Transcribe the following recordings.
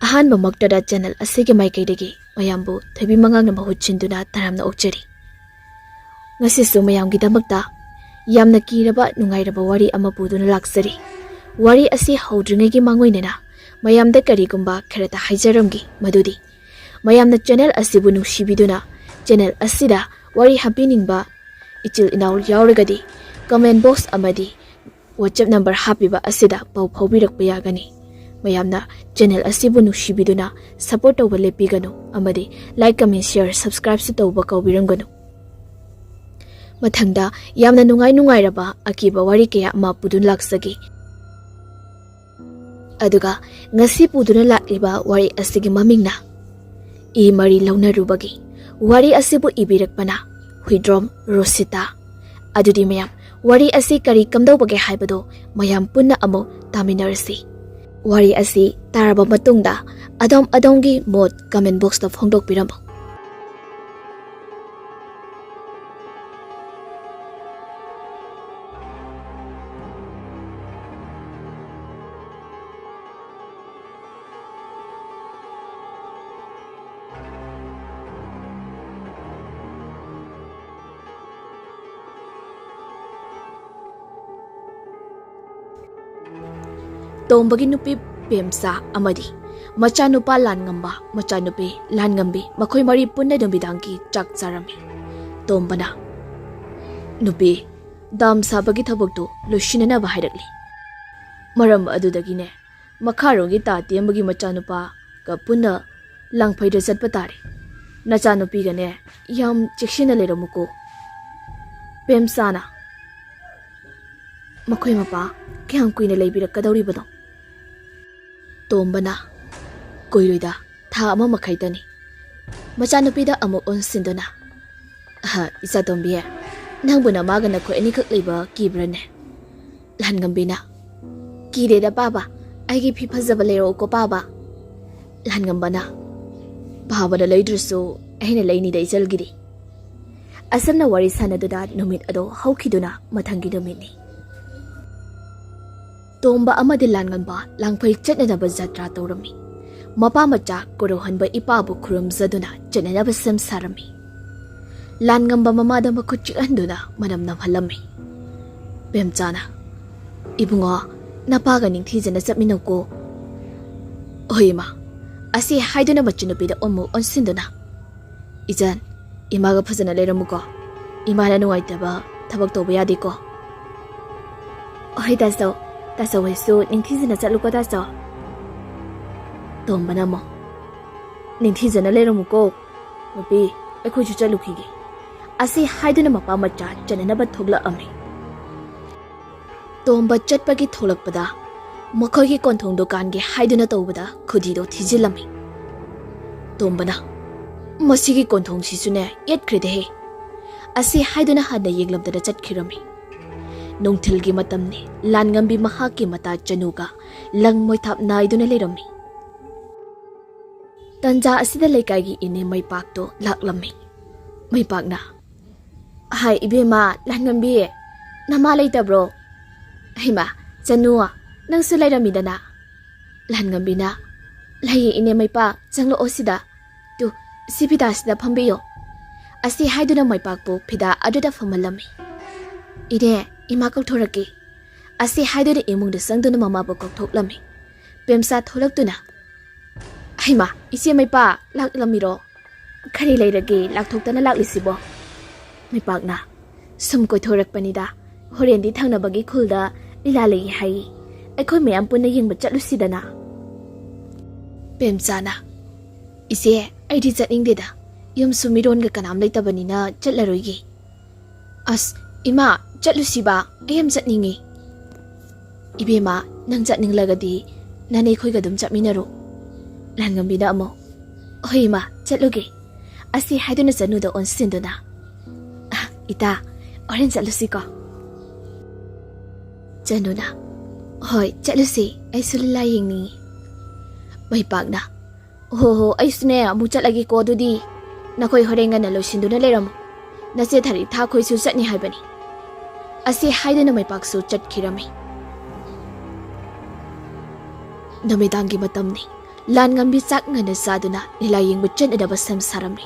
ꯑꯍꯥꯟꯕ ꯃꯛꯇꯗ ꯆꯦꯅꯦꯜ ꯑꯁꯤꯒꯤ ꯃꯥꯏꯀꯩꯗꯒꯤ ꯃꯌꯥꯝꯕꯨ ꯊꯣꯏꯕꯤ ꯃꯉꯥꯡꯅ ꯃꯍꯨꯠ ꯁꯤꯟꯗꯨꯅ ꯇꯔꯥꯝꯅ ꯑꯣꯛꯆꯔꯤ꯫ ꯉꯁꯤꯁꯨ ꯃꯌꯥꯝꯒꯤꯗꯃꯛꯇ ꯌꯥꯝꯅ ꯀꯤꯔꯕ ꯅꯨꯡꯉꯥꯏꯔꯕ ꯋꯥꯔꯤ ꯑꯃ ꯄꯨꯗꯨꯅ ꯂꯥꯛꯆꯔꯤ꯫ ꯋꯥꯔꯤ ꯑꯁꯤ ꯍꯧꯗ꯭ꯔꯤꯉꯩꯒꯤ ꯃꯥꯡꯑꯣꯏꯅꯅ ꯃꯌꯥꯝꯗ ꯀꯔꯤꯒꯨꯝꯕ ꯈꯔꯇ ꯍꯥꯏꯖꯔꯝꯒꯤ ꯃꯗꯨꯗꯤ ꯃꯌꯥꯝꯅ ꯆꯦꯅꯦꯜ ꯑꯁꯤꯕꯨ ꯅꯨꯡꯁꯤꯕꯤꯗꯨꯅ ꯆꯦꯅꯦꯜ ꯑꯁꯤꯗ ꯋꯥꯔꯤ ꯍꯥꯞꯄꯤꯅꯤꯡꯕ ꯏꯆꯤꯜ ꯏꯅꯥꯎ ꯌꯥꯎꯔꯒꯗꯤ ꯀꯃꯦꯟ ꯕꯣꯛꯁ ꯑꯃꯗꯤ WhatsApp ꯅꯝꯕꯔ ꯍꯥꯞꯄꯤꯕ ꯑꯁꯤꯗ ꯄꯥꯎ ꯐꯥꯎꯕꯤꯔꯛꯄ ꯌꯥꯒꯅꯤ꯫ ꯃꯌꯥꯝꯅ ꯆꯦꯅꯦꯜ ꯑꯁꯤꯕꯨ ꯅꯨꯡꯁꯤꯕꯤꯗꯨꯅ ꯁꯄꯣꯔꯠ ꯇꯧꯕ ꯂꯦꯞꯄꯤꯒꯅꯨ ꯑꯃꯗꯤ ꯂꯥꯏꯛ ꯀꯃꯦꯟ ꯁꯦꯌꯔ ꯁꯕꯁꯀ꯭ꯔꯥꯏꯕꯁꯨ ꯇꯧꯕ ꯀꯥꯎꯕꯤꯔꯝꯒꯅꯨ꯫ ꯃꯊꯪꯗ ꯌꯥꯝꯅ ꯅꯨꯡꯉꯥꯏꯔꯕ ꯑꯀꯤꯕ ꯋꯥꯔꯤ ꯀꯌꯥ ꯑꯃ ꯄꯨꯗꯨꯅ ꯂꯥꯛꯆꯒꯦ꯫ ꯑꯗꯨꯒ ꯉꯁꯤ ꯄꯨꯗꯨꯅ ꯂꯥꯛꯂꯤꯕ ꯋꯥꯔꯤ ꯑꯁꯤꯒꯤ ꯃꯃꯤꯡꯅ ꯏ ꯃꯔꯤ ꯂꯧꯅꯔꯨꯕꯒꯤ꯫ ꯋꯥꯔꯤ ꯑꯁꯤꯕꯨ ꯏꯕꯤꯔꯛꯄꯅ ꯍꯨꯏꯗ꯭ꯔꯣꯝ ꯔꯣꯁꯤꯇꯥ꯫ ꯑꯗꯨꯗꯤ ꯃꯌꯥꯝ ꯋꯥꯔꯤ ꯑꯁꯤ ꯀꯔꯤ ꯀꯝꯗꯧꯕꯒꯦ ꯍꯥꯏꯕꯗꯣ ꯃꯌꯥꯝ ꯄꯨꯟꯅ ꯑꯃꯨꯛ ꯇꯥꯃꯤꯟꯅꯔꯁꯤ꯫ ꯋꯥꯔꯤ ꯑꯁꯤ ꯇꯥꯔꯕ ꯃꯇꯨꯡꯗ ꯑꯗꯣꯝꯒꯤ ꯃꯣꯠ ꯀꯃꯦꯟ ꯕꯣꯛꯁꯇ ꯐꯣꯡꯗꯣꯛꯄꯤꯔꯝꯃꯨ꯫ ꯇꯣꯝꯕꯒꯤ ꯅꯨꯄꯤ ꯄꯦꯝꯆꯥ ꯑꯃꯗꯤ ꯃꯆꯥꯅꯨꯄꯥ ꯂꯥꯟꯉꯝꯕ ꯃꯆꯥꯅꯨꯄꯤ ꯂꯥꯟꯉꯝꯕꯤ ꯃꯈꯣꯏ ꯃꯔꯤ ꯄꯨꯟꯅ ꯅꯨꯃꯤꯗꯥꯡꯒꯤ ꯆꯥꯛ ꯆꯥꯔꯝꯃꯤ꯫ ꯇꯣꯝꯕꯅ ꯅꯨꯄꯤ ꯗꯥꯝ ꯁꯥꯕꯒꯤ ꯊꯕꯛꯇꯨ ꯂꯣꯏꯁꯤꯟꯅꯅꯕ ꯍꯥꯏꯔꯛꯂꯤ꯫ ꯃꯔꯝ ꯑꯗꯨꯗꯒꯤꯅꯦ ꯃꯈꯥꯔꯣꯝꯒꯤ ꯇꯥ ꯇꯦꯝꯕꯒꯤ ꯃꯆꯥꯅꯨꯄꯥꯒ ꯄꯨꯟꯅ ꯂꯥꯡꯐꯩꯗ ꯆꯠꯄ ꯇꯥꯔꯦ꯫ ꯅꯆꯥꯅꯨꯄꯤꯒꯅꯦ ꯌꯥꯝ ꯆꯦꯛꯁꯤꯟꯅ ꯂꯩꯔꯝꯃꯨꯀꯣ꯫ ꯄꯦꯝꯆꯥꯅ ꯃꯈꯣꯏ ꯃꯄꯥ ꯀꯌꯥꯝ ꯀꯨꯏꯅ ꯂꯩꯕꯤꯔꯛꯀꯗꯧꯔꯤꯕꯅꯣ? ꯇꯣꯝꯕꯅ ꯀꯨꯏꯔꯣꯏꯗ ꯊꯥ 1 ꯃꯈꯥꯏꯇꯅꯤ꯫ ꯃꯆꯥꯅꯨꯄꯤꯗ ꯑꯃꯨꯛ ꯑꯣꯟꯁꯤꯟꯗꯨꯅ ꯏꯆꯥꯇꯣꯝꯕꯤ ꯅꯪꯕꯨ ꯅꯃꯥꯒ ꯅꯈꯣꯏ ꯑꯅꯤꯈꯛ ꯂꯩꯕ ꯀꯤꯕ꯭ꯔꯅꯦ? ꯂꯥꯟꯉꯝꯕꯤꯅ ꯀꯤꯗꯦꯗ ꯄꯥꯕ, ꯑꯩꯒꯤ ꯐꯤ ꯐꯖꯕ ꯂꯩꯔꯛꯎꯀꯣ ꯄꯥꯕ꯫ ꯂꯥꯟꯉꯝꯕꯅ ꯄꯥꯕꯅ ꯂꯩꯗ꯭ꯔꯁꯨ ꯑꯩꯅ ꯂꯩꯅꯤꯗ ꯏꯆꯜꯒꯤꯗꯤ꯫ ꯑꯁꯨꯝꯅ ꯋꯥꯔꯤ ꯁꯥꯟꯅꯗꯨꯅ ꯅꯨꯃꯤꯠ ꯑꯗꯣ ꯍꯧꯈꯤꯗꯨꯅ ꯃꯊꯪꯒꯤ ꯅꯨꯃꯤꯠꯅꯤ꯫ ꯇꯣꯝꯕ ꯑꯃꯗꯤ ꯂꯥꯟꯉꯝꯕ ꯂꯥꯡꯐꯩ ꯆꯠꯅꯅꯕ ꯖꯇ꯭ꯔꯥ ꯇꯧꯔꯝꯃꯤ꯫ ꯃꯄꯥ ꯃꯆꯥ ꯀꯣꯔꯧꯍꯟꯕ ꯏꯄꯥꯕꯨ ꯈꯨꯔꯨꯝꯖꯗꯨꯅ ꯆꯠꯅꯅꯕ ꯁꯦꯝ ꯁꯥꯔꯝꯃꯤ꯫ ꯂꯥꯟꯉꯝꯕ ꯃꯃꯥꯗ ꯃꯈꯨꯠ ꯆꯤꯛꯍꯟꯗꯨꯅ ꯃꯅꯝ ꯅꯝꯍꯜꯂꯝꯃꯤ꯫ ꯄꯦꯝꯆꯥꯅ ꯏꯕꯨꯡꯉꯣ ꯅꯄꯥꯒ ꯅꯤꯡꯊꯤꯖꯅ ꯆꯠꯃꯤꯟꯅꯧꯀꯣ꯫ ꯍꯣꯏ ꯏꯃꯥ꯫ ꯑꯁꯤ ꯍꯥꯏꯗꯨꯅ ꯃꯆꯟꯅꯨꯄꯤꯗ ꯑꯃꯨꯛ ꯑꯣꯟꯁꯤꯟꯗꯨꯅ ꯏꯆꯟ ꯏꯃꯥꯒ ꯐꯖꯅ ꯂꯩꯔꯝꯃꯨꯀꯣ꯫ ꯏꯃꯥꯅ ꯅꯨꯡꯉꯥꯏꯇꯕ ꯊꯕꯛ ꯇꯧꯕ ꯌꯥꯗꯦꯀꯣ꯫ ꯍꯣꯏ ꯇꯥꯆꯧ, ꯇꯥꯆꯧ ꯍꯣꯏꯁꯨ ꯅꯤꯡꯊꯤꯖꯅ ꯆꯠꯂꯨꯀꯣ ꯇꯥꯆꯧ꯫ ꯇꯣꯝꯕꯅ ꯑꯃꯨꯛ ꯅꯤꯡꯊꯤꯖꯅ ꯂꯩꯔꯝꯃꯨꯀꯣ ꯅꯨꯄꯤ, ꯑꯩꯈꯣꯏꯁꯨ ꯆꯠꯂꯨꯈꯤꯒꯦ꯫ ꯑꯁꯤ ꯍꯥꯏꯗꯨꯅ ꯃꯄꯥ ꯃꯆꯥ ꯆꯠꯅꯅꯕ ꯊꯣꯛꯂꯛꯑꯝꯃꯤ꯫ ꯇꯣꯝꯕ ꯆꯠꯄꯒꯤ ꯊꯣꯛꯂꯛꯄꯗ ꯃꯈꯣꯏꯒꯤ ꯀꯣꯟꯊꯣꯡ ꯗꯨꯀꯥꯟꯒꯤ ꯍꯥꯏꯗꯨꯅ ꯇꯧꯕꯗ ꯈꯨꯗꯤꯗꯣ ꯊꯤꯖꯤꯜꯂꯝꯃꯤ꯫ ꯇꯣꯝꯕꯅ ꯃꯁꯤꯒꯤ ꯀꯣꯟꯊꯣꯡꯁꯤꯁꯨꯅꯦ ꯌꯦꯠꯈ꯭ꯔꯦꯗꯍꯦ꯫ ꯑꯁꯤ ꯍꯥꯏꯗꯨꯅ ꯍꯥꯟꯅ ꯌꯦꯡꯂꯝꯗꯅ ꯆꯠꯈꯤꯔꯝꯃꯤ꯫ ꯅꯨꯡꯊꯤꯜꯒꯤ ꯃꯇꯝꯅꯤ꯫ ꯂꯥꯟꯉꯝꯕꯤ ꯃꯍꯥꯛꯀꯤ ꯃꯇꯥ ꯆꯅꯨꯒ ꯂꯪ ꯃꯣꯏꯊꯥꯞ ꯅꯥꯏꯗꯨꯅ ꯂꯩꯔꯝꯃꯤ꯫ ꯇꯟꯖꯥ ꯑꯁꯤꯗ ꯂꯩꯀꯥꯏꯒꯤ ꯏꯅꯦ ꯃꯩꯄꯥꯛꯇꯣ ꯂꯥꯛꯂꯝꯃꯤ꯫ ꯃꯩꯄꯥꯛꯅ ꯍꯥꯏ ꯏꯕꯦꯝꯃ ꯂꯥꯟꯉꯝꯕꯤ, ꯅꯃꯥ ꯂꯩꯇꯕ꯭ꯔꯣ? ꯍꯩꯃꯥ ꯆꯅꯨ ꯅꯪꯁꯨ ꯂꯩꯔꯝꯃꯤꯗꯅ꯫ ꯂꯥꯟꯉꯝꯕꯤꯅ ꯂꯩꯌꯦ ꯏꯅꯦ ꯃꯩꯄꯥꯛ, ꯆꯪꯂꯛꯑꯣ ꯁꯤꯗ꯫ ꯇꯨ ꯁꯤ ꯐꯤꯗꯥꯁꯤꯗ ꯐꯝꯕꯤꯌꯣ꯫ ꯑꯁꯤ ꯍꯥꯏꯗꯨꯅ ꯃꯩꯄꯥꯛꯄꯨ ꯐꯤꯗꯥ ꯑꯗꯨꯗ ꯐꯝꯍꯜꯂꯝꯃꯤ꯫ ꯏꯅꯦ ꯏꯃꯥ ꯀꯧꯊꯣꯔꯛꯀꯦ꯫ ꯑꯁꯤ ꯍꯥꯏꯗꯨꯅ ꯏꯃꯨꯡꯗ ꯆꯪꯗꯨꯅ ꯃꯃꯥꯕꯨ ꯀꯧꯊꯣꯛꯂꯝꯃꯤ꯫ ꯄꯦꯝꯆꯥ ꯊꯣꯛꯂꯛꯇꯨꯅ ꯍꯩꯃꯥ ꯏꯆꯦ ꯃꯩꯄꯥꯛ ꯂꯥꯛꯂꯝꯃꯤꯔꯣ? ꯀꯔꯤ ꯂꯩꯔꯒꯦ ꯂꯥꯛꯊꯣꯛꯇꯅ ꯂꯥꯛꯂꯤꯁꯤꯕꯣ? ꯃꯩꯄꯥꯛꯅ ꯁꯨꯝ ꯀꯣꯏꯊꯣꯔꯛꯄꯅꯤꯗ, ꯍꯣꯔꯦꯟꯗꯤ ꯊꯪꯅꯕꯒꯤ ꯈꯨꯜꯗ ꯂꯤꯂꯥ ꯂꯩ ꯍꯥꯏꯌꯦ, ꯑꯩꯈꯣꯏ ꯃꯌꯥꯝ ꯄꯨꯟꯅ ꯌꯦꯡꯕ ꯆꯠꯂꯨꯁꯤꯗꯅ꯫ ꯄꯦꯝꯆꯥꯅ ꯏꯆꯦ ꯑꯩꯗꯤ ꯆꯠꯅꯤꯡꯗꯦꯗ, ꯌꯨꯝꯁꯨ ꯃꯤꯔꯣꯟꯒ ꯀꯅꯥꯝ ꯂꯩꯇꯕꯅꯤꯅ ꯆꯠꯂꯔꯣꯏꯒꯦ꯫ ꯑꯁ ꯏꯃꯥ ꯆꯠꯂꯨꯁꯤꯕ, ꯑꯩ ꯌꯥꯝ ꯆꯠꯅꯤꯡꯉꯤ꯫ ꯏꯕꯦꯝꯃ ꯅꯪ ꯆꯠꯅꯤꯡꯂꯒꯗꯤ ꯅꯅꯦꯈꯣꯏꯒ ꯑꯗꯨꯝ ꯆꯠꯃꯤꯟꯅꯔꯣ꯫ ꯂꯥꯟꯉꯝꯕꯤꯅ ꯑꯃꯨꯛ ꯍꯣꯏ ꯏꯃꯥ ꯆꯠꯂꯨꯒꯦ꯫ ꯑꯁꯤ ꯍꯥꯏꯗꯨꯅ ꯆꯅꯨꯗ ꯑꯣꯟꯁꯤꯟꯗꯨꯅ ꯏꯇꯥ ꯍꯣꯔꯦꯟ ꯆꯠꯂꯨꯁꯤꯀꯣ꯫ ꯆꯅꯨꯅ ꯍꯣꯏ ꯆꯠꯂꯨꯁꯤ, ꯑꯩꯁꯨ ꯂꯤꯂꯥ ꯌꯦꯡꯅꯤꯡꯉꯤ꯫ ꯃꯩꯄꯥꯛꯅ ꯍꯣ ꯑꯩꯁꯨꯅꯦ ꯑꯃꯨꯛ ꯆꯠꯂꯒꯦꯀꯣ ꯑꯗꯨꯗꯤ꯫ ꯅꯈꯣꯏ ꯍꯣꯔꯦꯟ ꯉꯟꯅ ꯂꯣꯏꯁꯤꯟꯗꯨꯅ ꯂꯩꯔꯝꯃꯨ, ꯅꯆꯦ ꯊꯔꯤ ꯊꯥꯈꯣꯏꯁꯨ ꯆꯠꯅꯤ ꯍꯥꯏꯕꯅꯤ꯫ ꯑꯁꯤ ꯍꯥꯏꯗꯨꯅ ꯃꯩꯄꯥꯛꯁꯨ ꯆꯠꯈꯤꯔꯝꯃꯤ꯫ ꯅꯨꯃꯤꯗꯥꯡꯒꯤ ꯃꯇꯝꯅꯤ꯫ ꯂꯥꯟ ꯉꯝꯕꯤ ꯆꯥꯛ ꯉꯟꯅ ꯆꯥꯗꯨꯅ ꯂꯤꯂꯥ ꯌꯦꯡꯕ ꯆꯠꯅꯗꯕ ꯁꯦꯝ ꯁꯥꯔꯝꯃꯤ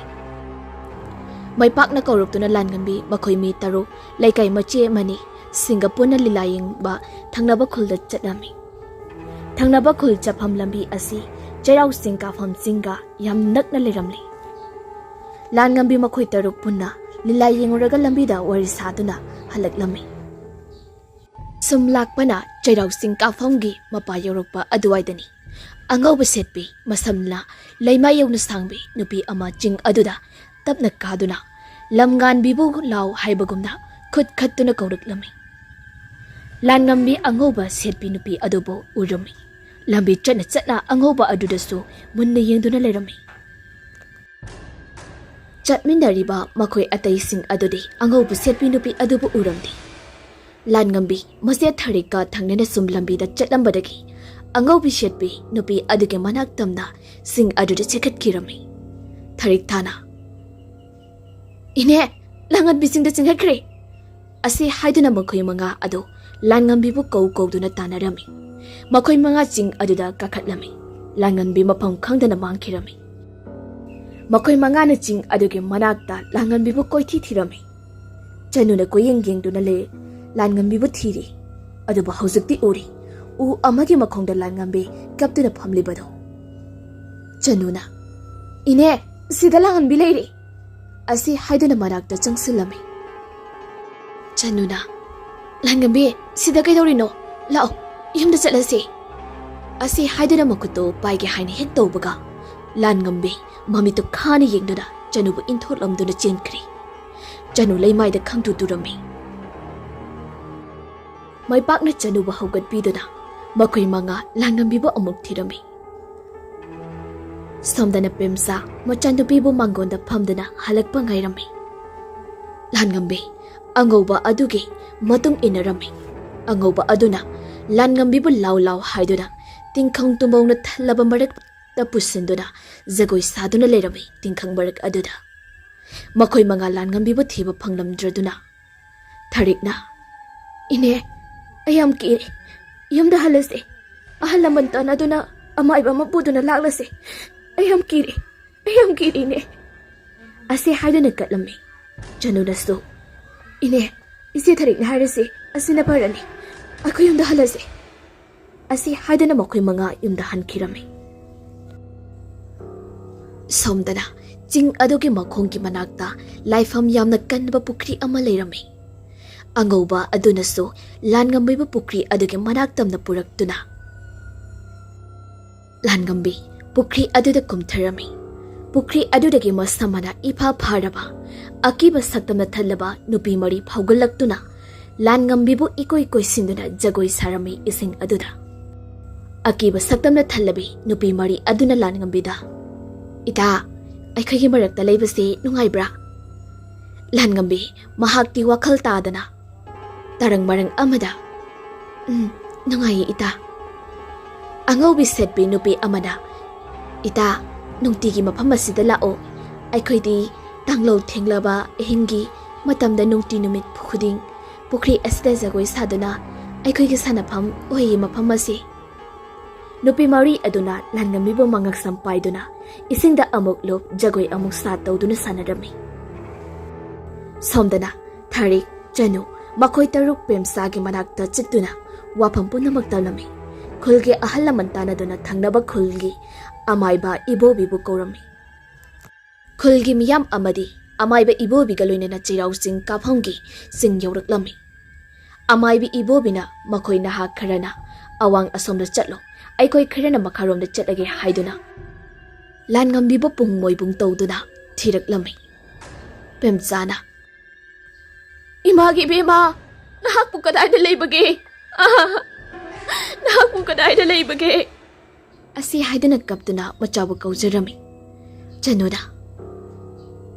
ꯃꯩꯄꯥꯛꯅ ꯀꯧꯔꯛꯇꯨꯅ ꯂꯥꯟ ꯉꯝꯕꯤ ꯃꯈꯣꯏ ꯃꯤ 3 ꯂꯩꯀꯥꯏ ꯃꯆꯦ ꯑꯃꯅꯤ ꯁꯤꯡꯒ ꯄꯨꯟꯅ ꯂꯤꯂꯥ ꯌꯦꯡꯕ ꯊꯪꯅꯕ ꯈꯨꯜꯗ ꯆꯠꯂꯝꯃꯤ ꯊꯪꯅꯕ ꯈꯨꯜ ꯆꯠꯐꯝ ꯂꯝꯕꯤ ꯑꯁꯤ ꯆꯩꯔꯥꯎ ꯆꯤꯡ ꯀꯥꯐꯝ ꯆꯤꯡꯒ ꯌꯥꯝ ꯅꯛꯅ ꯂꯩꯔꯝꯂꯤ ꯂꯥꯟ ꯉꯝꯕꯤ ꯃꯈꯣꯏ 3 ꯄꯨꯟꯅ ꯂꯤꯂꯥ ꯌꯦꯡꯉꯨꯔꯒ ꯂꯝꯕꯤꯗ ꯋꯥꯔꯤ ꯁꯥꯗꯨꯅ ꯍꯜꯂꯛꯂꯝꯃꯤ ꯁꯨꯝ ꯂꯥꯛꯄꯅ ꯆꯩꯔꯥꯎ ꯆꯤꯡ ꯀꯥꯐꯝꯒꯤ ꯃꯄꯥ ꯌꯧꯔꯛꯄ ꯑꯗꯨꯋꯥꯏꯗꯅꯤ ꯑꯉꯧꯕ ꯁꯦꯠꯄꯤ ꯃꯁꯝꯅ ꯂꯩꯃꯥ ꯌꯧꯅ ꯁꯥꯡꯕꯤ ꯅꯨꯄꯤ ꯑꯃ ꯆꯤꯡ ꯑꯗꯨꯗ ꯇꯞꯅ ꯀꯥꯗꯨꯅ ꯂꯝꯒꯥꯟꯕꯤꯕꯨ ꯂꯥꯎ ꯍꯥꯏꯕꯒꯨꯝꯅ ꯈꯨꯠ ꯈꯠꯇꯨꯅ ꯀꯧꯔꯛꯂꯝꯃꯤ ꯂꯥꯟ ꯉꯝꯕꯤ ꯑꯉꯧꯕ ꯁꯦꯠꯄꯤ ꯅꯨꯄꯤ ꯑꯗꯨꯕꯨ ꯎꯔꯝꯃꯤ ꯂꯝꯕꯤ ꯆꯠꯅ ꯆꯠꯅ ꯑꯉꯧꯕ ꯑꯗꯨꯗꯁꯨ ꯃꯨꯟꯅ ꯌꯦꯡꯗꯨꯅ ꯂꯩꯔꯝꯃꯤ ꯆꯠꯃꯤꯟꯅꯔꯤꯕ ꯃꯈꯣꯏ ꯑꯇꯩꯁꯤꯡ ꯑꯗꯨꯗꯤ ꯑꯉꯧꯕ ꯁꯦꯠꯄꯤ ꯅꯨꯄꯤ ꯑꯗꯨꯕꯨ ꯎꯔꯝꯗꯦ ꯂꯥꯟ ꯉꯝꯕꯤ ꯃꯆꯦ ꯊꯔꯤꯛꯀ ꯊꯪꯅꯅ ꯁꯨꯝ ꯂꯝꯕꯤꯗ ꯆꯠꯂꯝꯕꯗꯒꯤ ꯑꯉꯧꯕꯤ ꯁꯦꯠꯄꯤ ꯅꯨꯄꯤ ꯑꯗꯨꯒꯤ ꯃꯅꯥꯛ ꯇꯝꯅ ꯁꯤꯡ ꯑꯗꯨꯗ ꯆꯦꯈꯠꯈꯤꯔꯝꯃꯤ ꯊꯔꯤꯛ ꯊꯥꯅ ꯏꯅꯦ ꯂꯥꯡꯉꯟꯕꯤꯁꯤꯡꯗ ꯆꯤꯡꯈꯠꯈ꯭ꯔꯦ ꯑꯁꯤ ꯍꯥꯏꯗꯨꯅ ꯃꯈꯣꯏ 5 ꯑꯗꯨ ꯂꯥꯟ ꯉꯝꯕꯤꯕꯨ ꯀꯧꯗꯨꯅ ꯇꯥꯟꯅꯔꯝꯃꯤ ꯃꯈꯣꯏ 5 ꯆꯤꯡ ꯑꯗꯨꯗ ꯀꯥꯈꯠꯂꯝꯃꯤ ꯂꯥꯟ ꯉꯝꯕꯤ ꯃꯐꯝ ꯈꯪꯗꯅ ꯃꯥꯡꯈꯤꯔꯝꯃꯤ ꯃꯈꯣꯏ 5ꯅ ꯆꯤꯡ ꯑꯗꯨꯒꯤ ꯃꯅꯥꯛꯇ ꯂꯥꯟ ꯉꯝꯕꯤꯕꯨ ꯀꯣꯏꯊꯤ ꯊꯤꯔꯝꯃꯤ ꯆꯅꯨꯅ ꯀꯣꯌꯦꯡ ꯌꯦꯡꯗꯨꯅ ꯂꯩ ꯂꯥꯟ ꯉꯝꯕꯤꯕꯨ ꯊꯤꯔꯤ ꯑꯗꯨꯕꯨ ꯍꯧꯖꯤꯛꯇꯤ ꯎꯔꯤ ꯎ ꯑꯃꯒꯤ ꯃꯈꯣꯡꯗ ꯂꯥꯟ ꯉꯝꯕꯤ ꯀꯞꯇꯨꯅ ꯐꯝꯂꯤꯕꯗꯣ ꯆꯅꯨꯅ ꯏꯅꯦ ꯁꯤꯗ ꯂꯥꯡꯉꯟꯕꯤ ꯂꯩꯔꯤ ꯑꯁꯤ ꯍꯥꯏꯗꯨꯅ ꯃꯅꯥꯛꯇ ꯆꯪꯁꯤꯜꯂꯝꯃꯤ ꯆꯅꯨꯅ ꯂꯥꯟ ꯉꯝꯕꯤ ꯁꯤꯗ ꯀꯩꯗꯧꯔꯤꯅꯣ ꯂꯥꯛꯑꯣ ꯌꯨꯝꯗ ꯆꯠꯂꯁꯤ ꯑꯁꯤ ꯍꯥꯏꯗꯨꯅ ꯃꯈꯨꯠꯇꯣ ꯄꯥꯏꯒꯦ ꯍꯥꯏꯅ ꯍꯦꯛ ꯇꯧꯕꯒ ꯂꯥꯟ ꯉꯝꯕꯤ ꯃꯃꯤꯠꯇꯨ ꯈꯥꯅ ꯌꯦꯡꯗꯨꯅ ꯆꯅꯨꯕꯨ ꯏꯟꯊꯣꯛꯂꯝꯗꯨꯅ ꯆꯦꯟꯈ꯭ꯔꯤ ꯆꯅꯨ ꯂꯩꯃꯥꯏꯗ ꯈꯪꯇꯨ ꯇꯨꯔꯝꯃꯤ ꯃꯩꯄꯥꯛꯅ ꯆꯅꯨꯕꯨ ꯍꯧꯒꯠꯄꯤꯗꯨꯅ ꯃꯈꯣꯏ 5 ꯂꯥꯟ ꯉꯝꯕꯤꯕꯨ ꯑꯃꯨꯛ ꯊꯤꯔꯝꯃꯤ ꯁꯣꯝꯗꯅ ꯄꯦꯝꯆꯥ ꯃꯆꯥꯅꯨꯄꯤꯕꯨ ꯃꯥꯡꯒꯣꯟꯗ ꯐꯝꯗꯨꯅ ꯍꯜꯂꯛꯄ ꯉꯥꯏꯔꯝꯃꯤ ꯂꯥꯟ ꯉꯝꯕꯤ ꯑꯉꯧꯕ ꯑꯗꯨꯒꯤ ꯃꯇꯨꯡ ꯏꯟꯅꯔꯝꯃꯤ ꯑꯉꯧꯕ ꯑꯗꯨꯅ ꯂꯥꯟ ꯉꯝꯕꯤꯕꯨ ꯂꯥꯎ ꯂꯥꯎ ꯍꯥꯏꯗꯨꯅ ꯇꯤꯡꯈꯪ ꯇꯨꯝꯕꯧꯅ ꯊꯜꯂꯕ ꯃꯔꯛꯇ ꯄꯨꯁꯤꯟꯗꯨꯅ ꯖꯒꯣꯏ ꯁꯥꯗꯨꯅ ꯂꯩꯔꯝꯃꯤ ꯇꯤꯡꯈꯪ ꯃꯔꯛ ꯑꯗꯨꯗ ꯃꯈꯣꯏ 5 ꯂꯥꯟ ꯉꯝꯕꯤꯕꯨ ꯊꯤꯕ ꯐꯪꯂꯝꯗ꯭ꯔꯗꯨꯅ ꯊꯔꯤꯛꯅ ꯏꯅꯦ ꯑꯩ ꯌꯥꯝ ꯀꯤꯔꯦ ꯌꯨꯝꯗ ꯍꯜꯂꯁꯤ ꯑꯍꯜ ꯂꯃꯟ ꯇꯥꯟꯅꯗꯨꯅ ꯑꯃꯥꯏꯕ ꯑꯃ ꯄꯨꯗꯨꯅ ꯂꯥꯛꯂꯁꯤ ꯑꯩ ꯌꯥꯝ ꯀꯤꯔꯦ ꯏꯅꯦ ꯑꯁꯤ ꯍꯥꯏꯗꯨꯅ ꯀꯠꯂꯝꯃꯤ ꯆꯅꯨꯅꯁꯨ ꯏꯅꯦ ꯏꯆꯦ ꯊꯔꯤꯛꯅ ꯍꯥꯏꯔꯁꯤ ꯑꯁꯤꯅ ꯐꯔꯅꯤ ꯑꯩꯈꯣꯏ ꯌꯨꯝꯗ ꯍꯜꯂꯁꯤ ꯑꯁꯤ ꯍꯥꯏꯗꯨꯅ ꯃꯈꯣꯏ 5 ꯌꯨꯝꯗ ꯍꯟꯈꯤꯔꯝꯃꯤ ꯁꯣꯝꯗꯅ ꯆꯤꯡ ꯑꯗꯨꯒꯤ ꯃꯈꯣꯡꯒꯤ ꯃꯅꯥꯛꯇ ꯂꯥꯏꯐꯝ ꯌꯥꯝꯅ ꯀꯟꯕ ꯄꯨꯈ꯭ꯔꯤ ꯑꯃ ꯂꯩꯔꯝꯃꯤ ꯑꯉꯧꯕ ꯑꯗꯨꯅꯁꯨ ꯂꯥꯟ ꯉꯝꯕꯤꯕꯨ ꯄꯨꯈ꯭ꯔꯤ ꯑꯗꯨꯒꯤ ꯃꯅꯥꯛꯇꯝꯅ ꯄꯨꯔꯛꯇꯨꯅ ꯂꯥꯟ ꯉꯝꯕꯤ ꯄꯨꯈ꯭ꯔꯤ ꯑꯗꯨꯗ ꯀꯨꯝꯊꯔꯝꯃꯤ ꯄꯨꯈ꯭ꯔꯤ ꯑꯗꯨꯗꯒꯤ ꯃꯁꯥꯃꯅ ꯏꯐꯥ ꯐꯥꯔꯕ ꯑꯀꯤꯕ ꯁꯛꯇꯝꯅ ꯊꯜꯂꯕ ꯅꯨꯄꯤ 4 ꯐꯥꯎꯒꯠꯂꯛꯇꯨꯅ ꯂꯥꯟ ꯉꯝꯕꯤꯕꯨ ꯏꯀꯣꯏ ꯀꯣꯏꯁꯤꯟꯗꯨꯅ ꯖꯒꯣꯏ ꯁꯥꯔꯝꯃꯤ ꯏꯁꯤꯡ ꯑꯗꯨꯗ ꯑꯀꯤꯕ ꯁꯛꯇꯝꯅ ꯊꯜꯂꯕꯤ ꯅꯨꯄꯤ 4 ꯑꯗꯨꯅ ꯂꯥꯟ ꯉꯝꯕꯤꯗ ꯏꯇꯥ ꯑꯩꯈꯣꯏꯒꯤ ꯃꯔꯛꯇ ꯂꯩꯕꯁꯤ ꯅꯨꯡꯉꯥꯏꯕ꯭ꯔꯥ ꯂꯥꯟ ꯉꯝꯕꯤ ꯃꯍꯥꯛꯇꯤ ꯋꯥꯈꯜ ꯇꯥꯗꯅ ꯇꯔꯪ ꯃꯔꯪ ꯑꯃꯗ ꯅꯨꯡꯉꯥꯏꯌꯦ ꯏꯇꯥ ꯑꯉꯧꯕꯤ ꯁꯦꯠꯄꯤ ꯅꯨꯄꯤ ꯑꯃꯅ ꯏꯇꯥ ꯅꯨꯡꯇꯤꯒꯤ ꯃꯐꯝ ꯑꯁꯤꯗ ꯂꯥꯛꯑꯣ ꯑꯩꯈꯣꯏꯗꯤ ꯇꯥꯡꯂꯧ ꯊꯦꯡꯂꯕ ꯑꯍꯤꯡꯒꯤ ꯃꯇꯝꯗ ꯅꯨꯡꯇꯤ ꯅꯨꯃꯤꯠ ꯈꯨꯗꯤꯡ ꯄꯨꯈ꯭ꯔꯤ ꯑꯁꯤꯗ ꯖꯒꯣꯏ ꯁꯥꯗꯨꯅ ꯑꯩꯈꯣꯏꯒꯤ ꯁꯥꯟꯅꯐꯝ ꯑꯣꯏꯌꯦ ꯃꯐꯝ ꯑꯁꯤ ꯅꯨꯄꯤ 4 ꯑꯗꯨꯅ ꯂꯥꯟ ꯉꯝꯕꯤꯕꯨ ꯃꯉꯛꯁꯝ ꯄꯥꯏꯗꯨꯅ ꯏꯁꯤꯡꯗ ꯑꯃꯨꯛ ꯂꯨꯞ ꯖꯒꯣꯏ ꯑꯃꯨꯛ ꯁꯥ ꯇꯧꯗꯨꯅ ꯁꯥꯟꯅꯔꯝꯃꯤ ꯁꯣꯝꯗꯅ ꯊꯔꯤꯛ ꯆꯅꯨ ꯃꯈꯣꯏ 3 ꯄꯦꯝꯆꯥꯒꯤ ꯃꯅꯥꯛꯇ ꯆꯠꯇꯨꯅ ꯋꯥꯐꯝ ꯄꯨꯝꯅꯃꯛ ꯇꯧꯂꯝꯃꯤ ꯈꯨꯜꯒꯤ ꯑꯍꯜ ꯂꯃꯟ ꯇꯥꯟꯅꯗꯨꯅ ꯊꯪꯅꯕ ꯈꯨꯜꯒꯤ ꯑꯃꯥꯏꯕ ꯏꯕꯣꯕꯤꯕꯨ ꯀꯧꯔꯝꯃꯤ ꯈꯨꯜꯒꯤ ꯃꯤꯌꯥꯝ ꯑꯃꯗꯤ ꯑꯃꯥꯏꯕ ꯏꯕꯣꯕꯤꯒ ꯂꯣꯏꯅꯅ ꯆꯩꯔꯥꯎ ꯆꯤꯡ ꯀꯥꯐꯝꯒꯤ ꯆꯤꯡ ꯌꯧꯔꯛꯂꯝꯃꯤ ꯑꯃꯥꯏꯕꯤ ꯏꯕꯣꯕꯤꯅ ꯃꯈꯣꯏ ꯅꯍꯥ ꯈꯔꯅ ꯑꯋꯥꯡ ꯑꯁꯣꯝꯗ ꯆꯠꯂꯣ ꯑꯩꯈꯣꯏ ꯈꯔꯅ ꯃꯈꯥꯔꯣꯝꯗ ꯆꯠꯂꯒꯦ ꯍꯥꯏꯗꯨꯅ ꯂꯥꯟ ꯉꯝꯕꯤꯕꯨ ꯄꯨꯡ ꯃꯣꯏꯕꯨꯡ ꯇꯧꯗꯨꯅ ꯊꯤꯔꯛꯂꯝꯃꯤ ꯄꯦꯝꯆꯥꯅ ꯏꯃꯥꯒꯤ ꯏꯕꯦꯝꯃ ꯅꯍꯥꯛꯄꯨ ꯀꯗꯥꯏꯗ ꯂꯩꯕꯒꯦ ꯅꯍꯥꯛꯄꯨ ꯀꯗꯥꯏꯗ ꯂꯩꯕꯒꯦ ꯑꯁꯤ ꯍꯥꯏꯗꯨꯅ ꯀꯞꯇꯨꯅ ꯃꯆꯥꯕꯨ ꯀꯧꯖꯔꯝꯃꯤ ꯆꯅꯨꯗ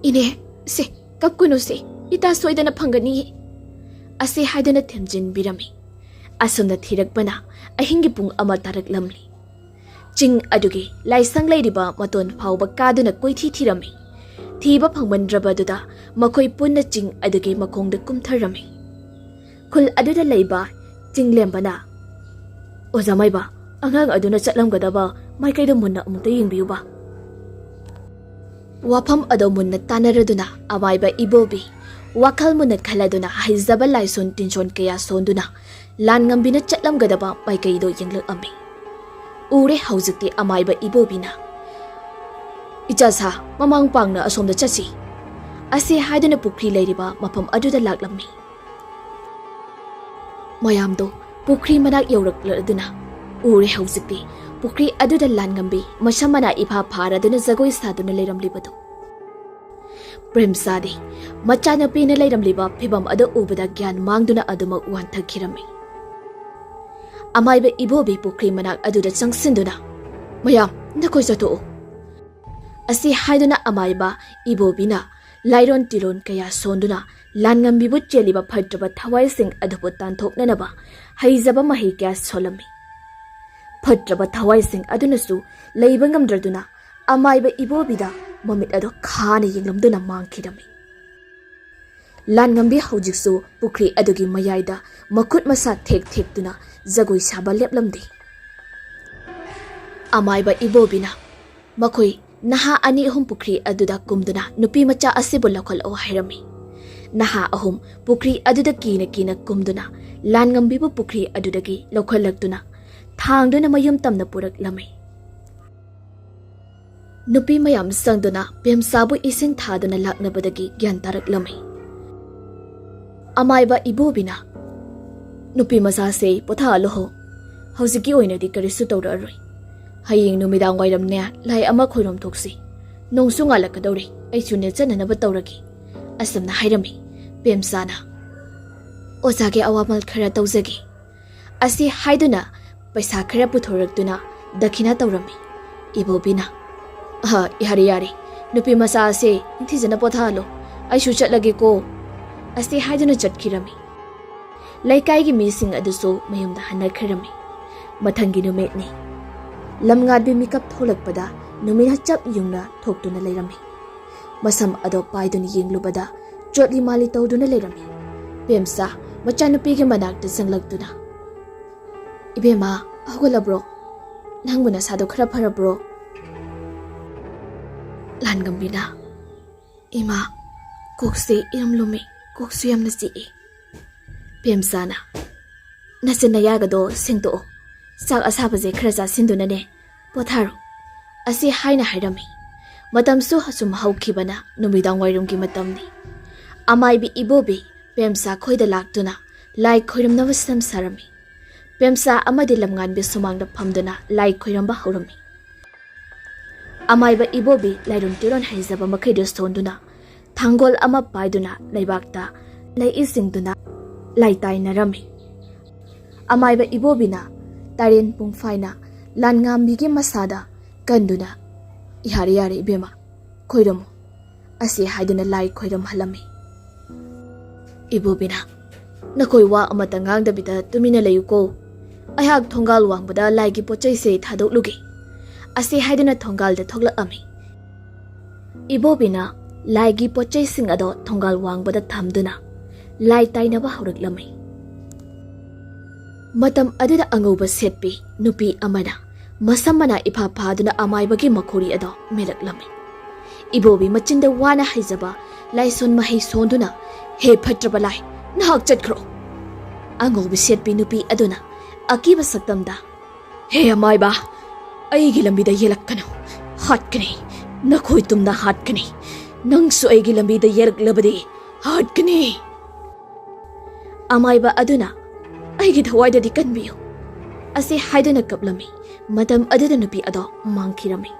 ꯏꯅꯦ ꯁꯦ ꯀꯞꯀꯨꯅꯨꯁꯦ ꯏꯇꯥ ꯁꯣꯏꯗꯅ ꯐꯪꯒꯅꯤ ꯑꯁꯤ ꯍꯥꯏꯗꯨꯅ ꯊꯦꯝꯖꯤꯟꯕꯤꯔꯝꯃꯤ ꯑꯁꯨꯝꯅ ꯊꯤꯔꯛꯄꯅ ꯑꯍꯤꯡꯒꯤ ꯄꯨꯡ 1 ꯇꯥꯔꯛꯂꯝꯂꯤ ꯆꯤꯡ ꯑꯗꯨꯒꯤ ꯂꯥꯏꯁꯪ ꯂꯩꯔꯤꯕ ꯃꯇꯣꯟ ꯐꯥꯎꯕ ꯀꯥꯗꯨꯅ ꯀꯣꯏꯊꯤ ꯊꯤꯔꯝꯃꯤ ꯊꯤꯕ ꯐꯪꯃꯟꯗ꯭ꯔꯕꯗꯨꯗ ꯃꯈꯣꯏ ꯄꯨꯟꯅ ꯆꯤꯡ ꯑꯗꯨꯒꯤ ꯃꯈꯣꯡꯗ ꯀꯨꯝꯊꯔꯝꯃꯤ ꯈꯨꯜ ꯑꯗꯨꯗ ꯂꯩꯕ ꯆꯤꯡꯂꯦꯝꯕꯅ ꯑꯣꯖꯥ ꯃꯥꯏꯕ ꯑꯉꯥꯡ ꯑꯗꯨꯅ ꯆꯠꯂꯝꯒꯗꯕ maikayda munna amukta yengbiuba. Wafam ado munna tanaraduna amayba ibobi wakal munna khaladuna haizaba laison tinson kaya sonduna lan ngambina chatlamgadaba maikaydo yenglakami. Ure hauzikti amayba ibobina ichasa mamang pangna asomda chatsi asi haiduna pukri leiriba mafam aduda laklami. Mayamdo pukri manak yaurakladuna ure hauzikti pukri aduda lan ngambi masamana ipa pharaduna jagoi saduna leiramlibadu. Premsadi machana pina leiramliba phibam adu ubada gyan mangduna aduma wanthakirami. Amayba ibobi pukri manak aduda changsinduna mayam nakoi jato asi haiduna amayba ibobina lairon tilon kaya sonduna lan ngambibu cheliba phadraba thawai sing adubu tanthoknanaba haizaba mahi kya solami. Phadraba thawai sing adunasu leiba ngamdraduna amayba ibobida mamit ado khana yenglamduna mangkhirami. Lan ngambi haujiksu pukri adugi mayaida makut masa thek thekduna jagoi saba leplamdi. Amayba ibobina makoi naha ani ahum pukri aduda kumduna nupi macha asibu lakhol o hairami. Naha ahum pukri aduda kina kumduna lan ngambibu pukri adudagi lokholakduna thangduna mayum tamna purak lamai. Nupi mayam sangduna pemsabu ising thaduna laknabadagi gyan tarak lamai. Amayba ibobina nupi masase potha aloho hauziki oinadi karisu tawraroi. Hayeng numidang wairam ne lai ama khoirom thoksi nongsu ngalakadori aichu ne chananaba tawragi asamna hairami pemsana ozage awamal khara tawzagi asi haiduna paisa khara puthoraktuna dakhina tawrami. Ibobina yari nupi masa ase inthijana potha alo aishu chatlage ko asi haiduna chatkirami. Laikai mising aduso mayumda hanakharami. Mathangi numetni lamngadbi mikap tholakpada numina chap yungna thoktuna leirami. Masam ado paiduni yenglubada chotli mali tawduna leirami. Pemsa machanupigi manakta sanglaktuna ibema agolabro nangmuna sado khara pharabro. Langambina ima kokse iramlumi koksu yamna chi Pemsana nasina yagado singto sak asabaje khraja sindunane potharu asi haina hairami. Matamsu hasum haukhibana numidang wairumgi matamni. Amaybi ibobi pemsa khoida laktuna lai khoiramnaba sam sarami. Pemsa amadi lamnganbi sumangda phamduna lai khoiramba haurami. Amayba ibobi lairum tiron haizaba makhaido sonduna thangol ama paiduna laibakta lai isingduna lai tainarami. Amayba ibobina tarin pungfaina lan ngambigi masada kanduna yari ibema khoiram asi haiduna lai khoiram halami. Ibobina nakoi wa amata ngangdabida tumina layuko ayhak thongal wangbada laigi pochai se thadoklugi asi haiduna thongalda thoglakami. Ibobina laigi pochai sing ado thongal wangbada thamduna lai tainaba hauraklamai. Matam adida angauba setpi nupi amana masamana ipa phaduna amaibagi makhori ado meraklami. Ibobi machinda wana haizaba laison mahi sonduna he phatraba lai nahak chatkro. Angauba setpi nupi aduna akiba saktamda he amaiba aigi lambida yelakkanu hatkani nakhoi tumna hatkani nangsu aigi lambida yelaklabadi hatkani. Amayba aduna aigi thawaidadi kanbiyo asi haiduna kaplami. Matam aduna nupi ado mangkhirami.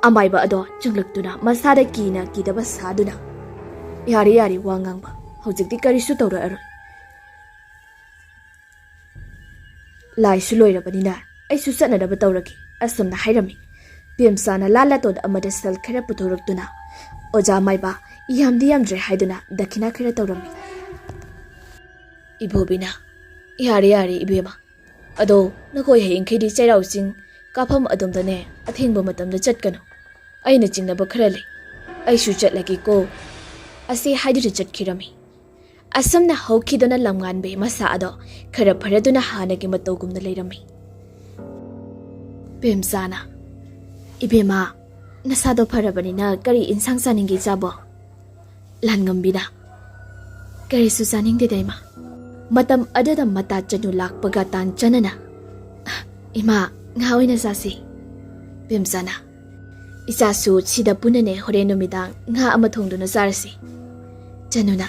Amayba ado chunglaktuna masada kina kidaba saduna yari wangangba hojikti karisu tawra aroi. Lai su loirabanina aisu satnadaba tawraki asamna hairami. Pemsana lalatod amada sal khara puthoroktuna oja mayba yamdi yamdre haiduna dakhina khara tawrami. Ibobina yari ibema ado nakoi hayengkhidi chairausing kafam adomdane athengba matamda chatkanu aina chingnaba khara le aisu chatlagi ko asi haidura chatkirami. Asamna hawkhidona lamnganbe masa ado khara pharaduna hanagi matawgumna leirami. ꯄꯦꯝꯆꯥꯅ ꯏꯕꯦꯝꯃ ꯅꯁꯥꯗꯣ ꯐꯔꯕꯅꯤꯅ ꯀꯔꯤ ꯏꯟꯁꯥꯡ ꯆꯥꯅꯤꯡꯒꯦ ꯆꯥꯕꯣ ꯂꯥꯟꯉꯝꯕꯤꯅ ꯀꯔꯤꯁꯨ ꯆꯥꯅꯤꯡꯗꯦꯗ ꯏꯃꯥ ꯃꯇꯝ ꯑꯗꯨꯗ ꯃꯇꯥ ꯆꯅꯨ ꯂꯥꯛꯄꯒ ꯇꯥꯟ ꯆꯅꯅ ꯏꯃꯥ ꯉꯥ ꯑꯣꯏꯅ ꯆꯥꯁꯤ ꯄꯦꯝꯆꯥꯅ ꯏꯆꯥꯁꯨ ꯁꯤꯗ ꯄꯨꯟꯅꯅꯦ ꯍꯣꯔꯦꯟ ꯅꯨꯃꯤꯗꯥꯡ ꯉꯥ ꯑꯃ ꯊꯣꯡꯗꯨꯅ ꯆꯥꯔꯁꯤ ꯆꯅꯨꯅ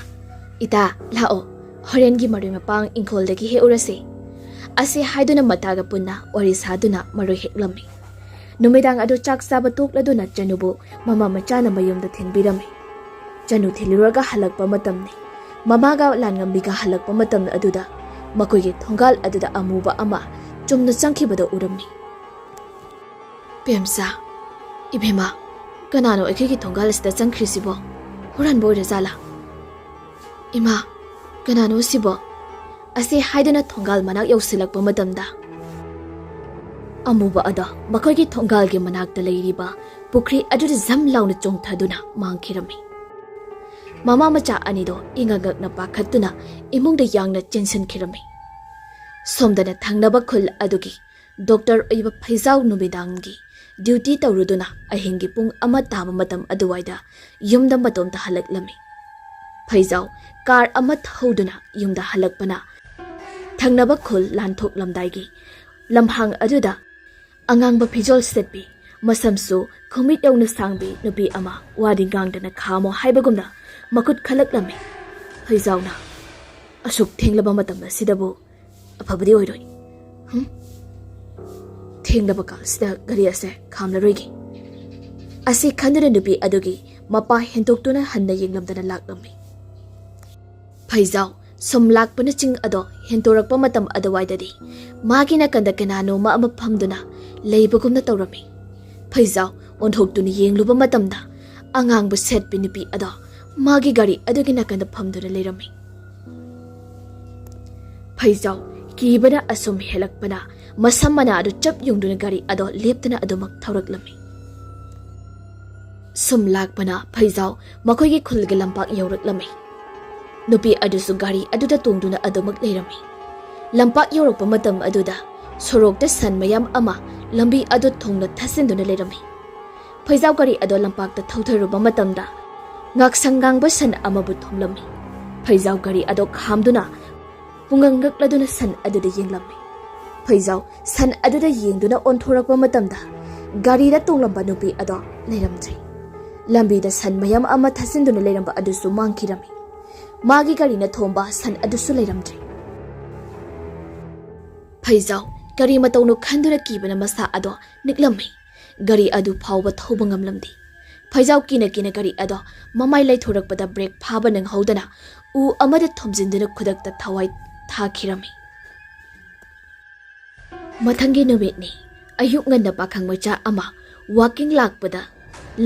ꯏꯇꯥ ꯂꯥꯛꯑꯣ ꯍꯣꯔꯦꯟꯒꯤ ꯃꯔꯣꯏ ꯃꯄꯥꯡ ꯏꯪꯈꯣꯜꯗꯒꯤ ꯍꯦꯛꯎꯔꯁꯤ ꯑꯁꯤ ꯍꯥꯏꯗꯨꯅ ꯃꯇꯥꯒ ꯄꯨꯟꯅ ꯋꯥꯔꯤ ꯁꯥꯗꯨꯅ ꯃꯔꯣꯏ ꯍꯦꯛꯂꯝꯃꯤ ꯅꯨꯃꯤꯗꯥꯡ ꯑꯗꯨ ꯆꯥꯛ ꯆꯥꯕ ꯇꯣꯛꯂꯗꯨꯅ ꯆꯅꯨꯕꯨ ꯃꯃꯥ ꯃꯆꯥꯅ ꯃꯌꯨꯝꯗ ꯊꯤꯟꯕꯤꯔꯝꯃꯤ ꯆꯅꯨ ꯊꯤꯜꯂꯨꯔꯒ ꯍꯜꯂꯛꯄ ꯃꯇꯝꯅꯤ ꯃꯃꯥꯒ ꯂꯥꯟꯉꯝꯕꯤꯒ ꯍꯜꯂꯛꯄ ꯃꯇꯝ ꯑꯗꯨꯗ ꯃꯈꯣꯏꯒꯤ ꯊꯣꯡꯒꯥꯜ ꯑꯗꯨꯗ ꯑꯃꯨꯕ ꯑꯃ ꯆꯨꯝꯅ ꯆꯪꯈꯤꯕꯗ ꯎꯔꯝꯃꯤ ꯄꯦꯝꯆꯥ ꯏꯕꯦꯝꯃ ꯀꯅꯥꯅꯣ ꯑꯩꯈꯣꯏꯒꯤ ꯊꯣꯡꯒꯥꯜ ꯑꯁꯤꯗ ꯆꯪꯈ꯭ꯔꯤꯁꯤꯕꯣ ꯍꯨꯔꯥꯟꯕ ꯑꯣꯏꯔꯖꯥꯠꯂꯥ ꯏꯃꯥ ꯀꯅꯥꯅꯣ ꯁꯤꯕꯣ ꯑꯁꯤ ꯍꯥꯏꯗꯨꯅ ꯊꯣꯡꯒꯥꯜ ꯃꯅꯥꯛ ꯌꯧꯁꯤꯜꯂꯛꯄ ꯃꯇꯝꯗ ꯑꯃꯨꯕ ꯑꯗꯣ ꯃꯈꯣꯏꯒꯤ ꯊꯣꯡꯒꯥꯜꯒꯤ ꯃꯅꯥꯛꯇ ꯂꯩꯔꯤꯕ ꯄꯨꯈ꯭ꯔꯤ ꯑꯗꯨꯗ ꯖꯝ ꯂꯥꯎꯅ ꯆꯣꯡꯊꯗꯨꯅ ꯃꯥꯡꯈꯤꯔꯝꯃꯤ ꯃꯃꯥ ꯃꯆꯥ ꯑꯅꯤꯗꯣ ꯏꯉꯛꯉꯛꯅ ꯄꯥꯈꯠꯇꯨꯅ ꯏꯃꯨꯡꯗ ꯌꯥꯡꯅ ꯆꯦꯟꯁꯤꯟꯈꯤꯔꯝꯃꯤ ꯁꯣꯝꯗꯅ ꯊꯪꯅꯕ ꯈꯨꯜ ꯑꯗꯨꯒꯤ ꯗꯣꯛꯇꯔ ꯑꯣꯏꯕ ꯐꯩꯖꯥꯎ ꯅꯨꯃꯤꯗꯥꯡꯒꯤ ꯗ꯭ꯌꯨꯇꯤ ꯇꯧꯔꯨꯗꯨꯅ ꯑꯍꯤꯡꯒꯤ ꯄꯨꯡ 1 ꯇꯥꯕ ꯃꯇꯝ ꯑꯗꯨꯋꯥꯏꯗ ꯌꯨꯝꯗ ꯃꯇꯣꯝꯇ ꯍꯜꯂꯛꯂꯝꯃꯤ ꯐꯩꯖꯥꯎ ꯀꯥꯔ ꯑꯃ ꯊꯧꯗꯨꯅ ꯌꯨꯝꯗ ꯍꯜꯂꯛꯄꯅ ꯊꯪꯅꯕ ꯈꯨꯜ ꯂꯥꯟꯊꯣꯛꯂꯝꯗꯥꯏꯒꯤ ꯂꯝꯍꯥꯡ ꯑꯗꯨꯗ ꯑꯉꯥꯡꯕ ꯐꯤꯖꯣꯜ ꯁꯦꯠꯄꯤ ꯃꯁꯝꯁꯨ ꯈꯣꯡꯃꯤꯠ ꯌꯧꯅ ꯁꯥꯡꯕꯤ ꯅꯨꯄꯤ ꯑꯃ ꯋꯥꯗꯤ ꯉꯥꯡꯗꯅ ꯈꯥꯝꯃꯣ ꯍꯥꯏꯕꯒꯨꯝꯅ ꯃꯈꯨꯠ ꯈꯜꯂꯛꯂꯝꯃꯤ ꯐꯩꯖꯥꯎꯅ ꯑꯁꯨꯛ ꯊꯦꯡꯂꯕ ꯃꯇꯝ ꯑꯁꯤꯗꯕꯨ ꯑꯐꯕꯗꯤ ꯑꯣꯏꯔꯣꯏ ꯊꯦꯡꯂꯕ ꯀꯥꯜꯁꯤꯗ ꯒꯥꯔꯤ ꯑꯁꯦ ꯈꯥꯝꯂꯔꯣꯏꯒꯦ ꯑꯁꯤ ꯈꯟꯗꯨꯅ ꯅꯨꯄꯤ ꯑꯗꯨꯒꯤ ꯃꯄꯥ ꯍꯦꯟꯗꯣꯛꯇꯨꯅ ꯍꯟꯅ ꯌꯦꯡꯂꯝꯗꯅ ꯂꯥꯛꯂꯝꯃꯤ ꯐꯩꯖꯥꯎ ꯁꯨꯝ ꯂꯥꯛꯄꯅ ꯆꯤꯡ ꯑꯗꯣ ꯍꯦꯟꯇꯣꯔꯛꯄ ꯃꯇꯝ ꯑꯗꯨꯋꯥꯏꯗꯗꯤ ꯃꯥꯒꯤ ꯅꯥꯀꯟꯗ ꯀꯅꯥꯅꯣꯃ ꯑꯃ ꯐꯝꯗꯨꯅ ꯂꯩꯕꯒꯨꯝꯅ ꯇꯧꯔꯝꯃꯤ ꯐꯩꯖꯥꯎ ꯑꯣꯟꯊꯣꯛꯇꯨꯅ ꯌꯦꯡꯂꯨꯕ ꯃꯇꯝꯗ ꯑꯉꯥꯡꯕ ꯁꯦꯠꯄꯤ ꯅꯨꯄꯤ ꯑꯗꯣ ꯃꯥꯒꯤ ꯒꯥꯔꯤ ꯑꯗꯨꯒꯤ ꯅꯥꯀꯟꯗ ꯐꯝꯗꯨꯅ ꯂꯩꯔꯝꯃꯤ ꯐꯩꯖꯥꯎ ꯀꯤꯕꯅ ꯑꯁꯨꯝ ꯍꯦꯜꯂꯛꯄꯅ ꯃꯁꯝ ꯃꯅꯥ ꯑꯗꯨ ꯆꯞ ꯌꯨꯡꯗꯨꯅ ꯒꯥꯔꯤ ꯑꯗꯣ ꯂꯦꯞꯇꯅ ꯑꯗꯨꯃꯛ ꯊꯧꯔꯛꯂꯝꯃꯤ ꯁꯨꯝ ꯂꯥꯛꯄꯅ ꯐꯩꯖꯥꯎ ꯃꯈꯣꯏꯒꯤ ꯈꯨꯜꯒꯤ ꯂꯝꯄꯥꯛ ꯌꯧꯔꯛꯂꯝꯃꯤ ꯅꯨꯄꯤ ꯑꯗꯨꯁꯨ ꯒꯥꯔꯤ ꯑꯗꯨꯗ ꯇꯣꯡꯗꯨꯅ ꯑꯗꯨꯃꯛ ꯂꯩꯔꯝꯃꯤ ꯂꯝꯄꯥꯛ ꯌꯧꯔꯛꯄ ꯃꯇꯝ ꯑꯗꯨꯗ ꯁꯣꯔꯣꯛꯇ ꯁꯟ ꯃꯌꯥꯝ ꯑꯃ ꯂꯝꯕꯤ ꯑꯗꯨ ꯊꯨꯡꯅ ꯊꯠꯆꯤꯟꯗꯨꯅ ꯂꯩꯔꯝꯃꯤ ꯐꯩꯖꯥꯎ ꯒꯥꯔꯤ ꯑꯗꯣ ꯂꯝꯄꯥꯛꯇ ꯊꯧꯊꯔꯨꯕ ꯃꯇꯝꯗ ꯉꯥꯛꯁꯪ ꯉꯥꯡꯕ ꯁꯟ ꯑꯃꯕꯨ ꯊꯣꯝꯂꯝꯃꯤ ꯐꯩꯖꯥꯎ ꯒꯥꯔꯤ ꯑꯗꯣ ꯈꯥꯝꯗꯨꯅ ꯄꯨꯡꯉꯪꯉꯛꯂꯗꯨꯅ ꯁꯟ ꯑꯗꯨꯗ ꯌꯦꯡꯂꯝꯃꯤ ꯐꯩꯖꯥꯎ ꯁꯟ ꯑꯗꯨꯗ ꯌꯦꯡꯗꯨꯅ ꯑꯣꯟꯊꯣꯔꯛꯄ ꯃꯇꯝꯗ ꯒꯥꯔꯤꯗ ꯇꯣꯡꯂꯝꯕ ꯅꯨꯄꯤ ꯑꯗꯣ ꯂꯩꯔꯝꯗ꯭ꯔꯦ ꯂꯝꯕꯤꯗ ꯁꯟ ꯃꯌꯥꯝ ꯑꯃ ꯊꯠꯆꯤꯟꯗꯨꯅ ꯂꯩꯔꯝꯕ ꯑꯗꯨꯁꯨ ꯃꯥꯡꯈꯤꯔꯝꯃꯤ ꯃꯥꯒꯤ ꯒꯥꯔꯤꯅ ꯊꯣꯝꯕ ꯁꯟ ꯑꯗꯨꯁꯨ ꯂꯩꯔꯝꯗ꯭ꯔꯦ ꯐꯩꯖꯥꯎ ꯀꯔꯤ ꯃꯇꯧꯅꯣ ꯈꯟꯗꯨꯅ ꯀꯤꯕꯅ ꯃꯁꯥ ꯑꯗꯣ ꯅꯤꯛꯂꯝꯃꯤ ꯒꯥꯔꯤ ꯑꯗꯨ ꯐꯥꯎꯕ ꯊꯧꯕ ꯉꯝꯂꯝꯗꯦ ꯐꯩꯖꯥꯎ ꯀꯤꯅ ꯒꯥꯔꯤ ꯑꯗꯣ ꯃꯃꯥꯏ ꯂꯩꯊꯣꯔꯛꯄꯗ ꯕ꯭ꯔꯦꯛ ꯐꯥꯕ ꯅꯪꯍꯧꯗꯅ ꯎ ꯑꯃꯗ ꯊꯣꯝꯖꯤꯟꯗꯨꯅ ꯈꯨꯗꯛꯇ ꯊꯋꯥꯏ ꯊꯥꯈꯤꯔꯝꯃꯤ ꯃꯊꯪꯒꯤ ꯅꯨꯃꯤꯠꯅꯤ ꯑꯌꯨꯛ ꯉꯟꯅ ꯄꯥꯈꯪ ꯃꯆꯥ ꯑꯃ ꯋꯥꯀꯤꯡ ꯂꯥꯛꯄꯗ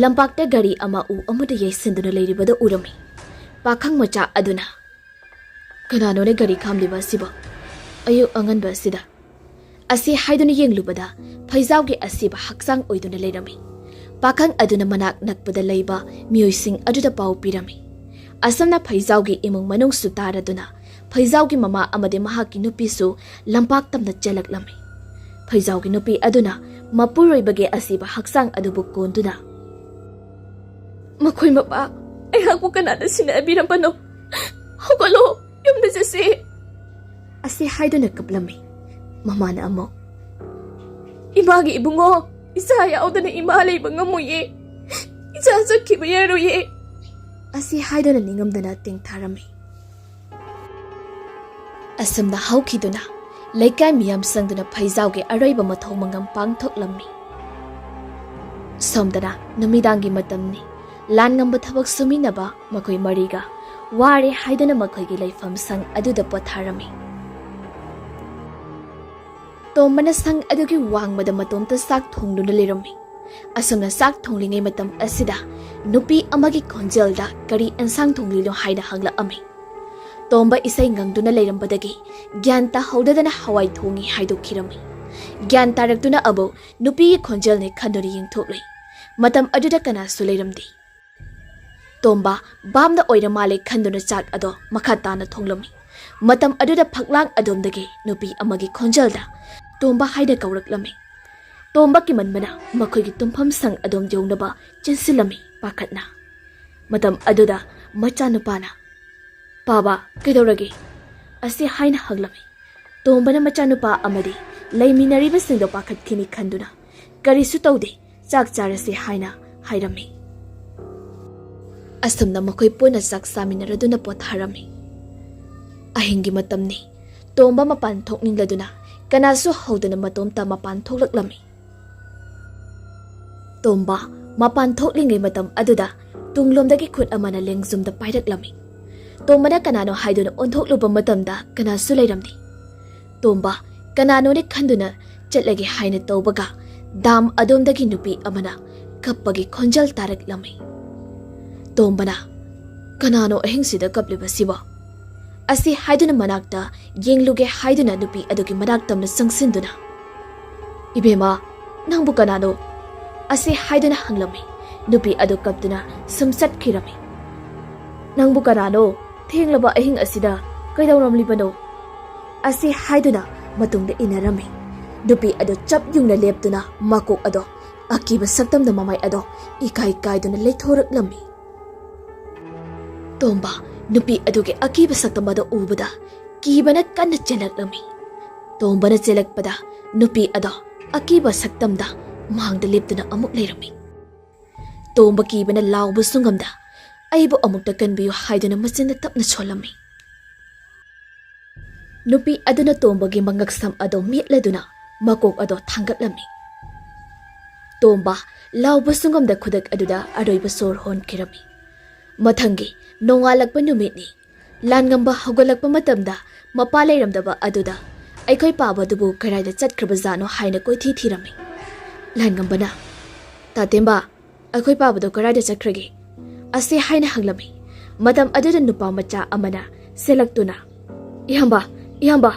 ꯂꯝꯄꯥꯛꯇ ꯒꯥꯔꯤ ꯑꯃ ꯎ ꯑꯃꯗ ꯌꯩꯁꯤꯟꯗꯨꯅ ꯂꯩꯔꯤꯕꯗ ꯎꯔꯝꯃꯤ ꯄꯥꯈꯪ ꯃꯆꯥ ꯑꯗꯨꯅ ꯀꯅꯥꯅꯣꯅꯦ ꯒꯥꯔꯤ ꯈꯥꯝꯂꯤꯕ ꯑꯁꯤꯕꯣ ꯑꯌꯨꯛ ꯑꯉꯟꯕ ꯑꯁꯤꯗ ꯑꯁꯤ ꯍꯥꯏꯗꯨꯅ ꯌꯦꯡꯂꯨꯕꯗ ꯐꯩꯖꯥꯎꯒꯤ ꯑꯁꯤꯕ ꯍꯛꯆꯥꯡ ꯑꯣꯏꯗꯨꯅ ꯂꯩꯔꯝꯃꯤ ꯄꯥꯈꯪ ꯑꯗꯨꯅ ꯃꯅꯥꯛ ꯅꯛꯄꯗ ꯂꯩꯕ ꯃꯤꯑꯣꯏꯁꯤꯡ ꯑꯗꯨꯗ ꯄꯥꯎ ꯄꯤꯔꯝꯃꯤ ꯑꯁꯝꯅ ꯐꯩꯖꯥꯎꯒꯤ ꯏꯃꯨꯡ ꯃꯅꯨꯡꯁꯨ ꯇꯥꯔꯗꯨꯅ ꯐꯩꯖꯥꯎꯒꯤ ꯃꯃꯥ ꯑꯃꯗꯤ ꯃꯍꯥꯛꯀꯤ ꯅꯨꯄꯤꯁꯨ ꯂꯝꯄꯥꯛ ꯇꯝꯅ ꯆꯦꯜꯂꯛꯂꯝꯃꯤ ꯐꯩꯖꯥꯎꯒꯤ ꯅꯨꯄꯤ ꯑꯗꯨꯅ ꯃꯄꯨꯔꯣꯏꯕꯒꯤ ꯑꯁꯤꯕ ꯍꯛꯆꯥꯡ ꯑꯗꯨꯕꯨ ꯀꯣꯟꯗꯨꯅ ꯃꯈꯣꯏ ꯃꯄꯥ ꯑꯩꯍꯥꯛꯄꯨ ꯀꯅꯥꯅ ꯁꯤꯟꯅꯕꯤꯔꯝꯕꯅꯣ ꯍꯧꯒꯠꯂꯣ ꯌꯨꯝꯗ ꯆꯠꯁꯤ ꯑꯁꯤ ꯍꯥꯏꯗꯨꯅ ꯀꯞꯂꯝꯃꯤ ꯃꯃꯥꯅ ꯑꯃꯨꯛ ꯏꯃꯥꯒꯤ ꯏꯕꯨꯡꯉꯣ ꯏꯆꯥ ꯌꯥꯎꯗꯅ ꯏꯃꯥ ꯂꯩꯕ ꯉꯝꯃꯣꯏꯌꯦ ꯏꯆꯥ ꯆꯠꯈꯤꯕ ꯌꯥꯔꯣꯏꯌꯦ ꯑꯁꯤ ꯍꯥꯏꯗꯨꯅ ꯅꯤꯡꯉꯝꯗꯅ ꯇꯦꯡꯊꯥꯔꯝꯃꯤ ꯑꯁꯨꯝꯅ ꯍꯧꯈꯤꯗꯨꯅ ꯂꯩꯀꯥꯏ ꯃꯤꯌꯥꯝ ꯆꯪꯗꯨꯅ ꯐꯩꯖꯥꯎꯒꯤ ꯑꯔꯣꯏꯕ ꯃꯊꯧ ꯃꯉꯝ ꯄꯥꯡꯊꯣꯛꯂꯝꯃꯤ ꯁꯣꯝꯗꯅ ꯅꯨꯃꯤꯗꯥꯡꯒꯤ ꯃꯇꯝꯅꯤ ꯂꯥꯟꯉꯝꯕ ꯊꯕꯛ ꯁꯨꯃꯤꯟꯅꯕ ꯃꯈꯣꯏ ꯃꯔꯤꯒ ꯋꯥꯔꯦ ꯍꯥꯏꯗꯨꯅ ꯃꯈꯣꯏꯒꯤ ꯂꯩꯐꯝ ꯁꯪ ꯑꯗꯨꯗ ꯄꯣꯊꯥꯔꯝꯃꯤ ꯇꯣꯝꯕꯅ ꯁꯪ ꯑꯗꯨꯒꯤ ꯋꯥꯡꯃꯗ ꯃꯇꯣꯝꯇ ꯆꯥꯛ ꯊꯣꯡꯗꯨꯅ ꯂꯩꯔꯝꯃꯤ ꯑꯁꯨꯝꯅ ꯆꯥꯛ ꯊꯣꯡꯂꯤꯉꯩ ꯃꯇꯝ ꯑꯁꯤꯗ ꯅꯨꯄꯤ ꯑꯃꯒꯤ ꯈꯣꯟꯖꯦꯜꯗ ꯀꯔꯤ ꯑꯦꯟꯁꯥꯡ ꯊꯣꯡꯂꯤꯅꯣ ꯍꯥꯏꯅ ꯍꯪꯂꯛꯑꯝꯃꯤ ꯇꯣꯝꯕ ꯏꯁꯩ ꯉꯪꯗꯨꯅ ꯂꯩꯔꯝꯕꯗꯒꯤ ꯒ꯭ꯌꯥꯟ ꯇꯥꯍꯧꯗꯗꯅ ꯍꯋꯥꯏ ꯊꯣꯡꯉꯤ ꯍꯥꯏꯗꯣꯛꯈꯤꯔꯝꯃꯤ ꯒ꯭ꯌꯥꯟ ꯇꯥꯔꯛꯇꯨꯅ ꯑꯃꯨꯛ ꯅꯨꯄꯤꯒꯤ ꯈꯣꯟꯖꯦꯜꯅꯤ ꯈꯟꯗꯨꯅ ꯌꯦꯡꯊꯣꯛꯂꯨꯏ ꯃꯇꯝ ꯑꯗꯨꯗ ꯀꯅꯥꯁꯨ ꯂꯩꯔꯝꯗꯦ ꯇꯣꯝꯕ ꯕꯥꯝꯅ ꯑꯣꯏꯔ ꯃꯥꯜꯂꯦ ꯈꯟꯗꯨꯅ ꯆꯥꯛ ꯑꯗꯣ ꯃꯈꯥ ꯇꯥꯅ ꯊꯣꯡꯂꯝꯃꯤ ꯃꯇꯝ ꯑꯗꯨꯗ ꯐꯛꯂꯥꯡ ꯑꯗꯣꯝꯗꯒꯤ ꯅꯨꯄꯤ ꯑꯃꯒꯤ ꯈꯣꯟꯖꯦꯜꯗ ꯇꯣꯝꯕ ꯍꯥꯏꯅ ꯀꯧꯔꯛꯂꯝꯃꯤ Tomba ki manbana makhoi gi tumpham sang adom jongnaba chinsilami pakhatna. Matam aduda macha nupana Paba kaidorage asi haina haglami. Tombana macha nupa amadi laiminariba singdo pakhatkini khanduna karisu taude chak charase haina hairami. Asumna makhoi puna chak saminaraduna potharami. Ahingi matamni Tomba mapan thokningladuna kanasu haudana matomta mapan thoklaklami. Tomba mapan thoklingai matam aduda tunglomdagi khut amana lengzumda pairaklami. Tombana kanano haiduna onthokluba matamda kanasu leiramni. Tomba kanano ne khanduna chatlagi haina tawbaga dam adomdagi nupi amana kappagi khonjal taraklami. Tombana kanano ahingsida kapliba siba asi haiduna manakta yengluge haiduna nupi adugi manaktamna sangsinduna. Ibema nangbu kanano asi haiduna hanglami nupi adu kaptuna sumsat khirami. Nangbu kanano thenglaba ahing asida kaidawramlibano asi haiduna matungda inarami. Nupi adu chap yungna leptuna makok ado akiba saktamna mamai ado ikai kaiduna leithoraklami. Tomba nupi aduge akiba saktamada ubada kibana kanna chelaklami. Tombana chelakpada nupi ado akiba saktamda mahangda leptuna amuk leirami. Tomba kibana lawbu sungamda aibu amukta kanbiyo haiduna machinda tapna cholami. Nupi aduna tombagi mangaksam ado mietladuna makok ado thangatlami. Tomba lawbu sungamda khudak aduda aroiba sor hon kirami. Mathangi nongalakpa numitni langamba hogalakpa matamda mapa leiramdaba aduda aikhoi paba dubu karaida chatkraba jano haina koithi thirami. Langambana tatemba aikhoi paba do karaida chakhrage ase haina hanglami. Matam aduda nupa macha amana selaktuna Ihamba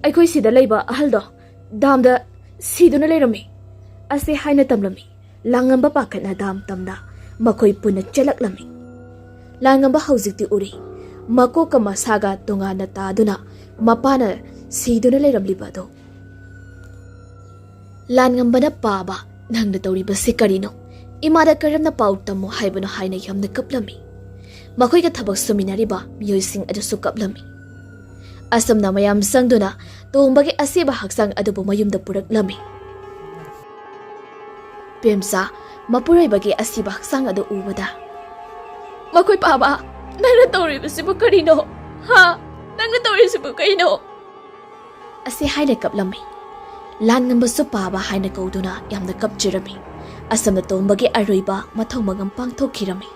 aikhoi sida leiba ahaldo damda siduna leirami ase haina tamlami. Langamba pakhatna dam tamna makhoi puna chelaklami. Langamba hauzikti uri mako kama saga tongana taduna mapana siduna leiramlibado. Langambana paba nangna tawriba sikarino imada karamna pautamo haibano haina yamna kaplami. Makhoi ka thabak suminariba miyoising adusu kaplami. Asamna mayam sangduna tombagi asiba haksang adubu mayumda puraklami. Pemsa mapuray asiba haksang adu ubada. Makoy paba, nangatawribasibu karino? Ha? Nangatawribasibu karino? Asi haina kaplami. Lan ngambasu paba haina kauduna yamna kapchirami. Asamna tombagi aroiba mathong magam pangthokirami.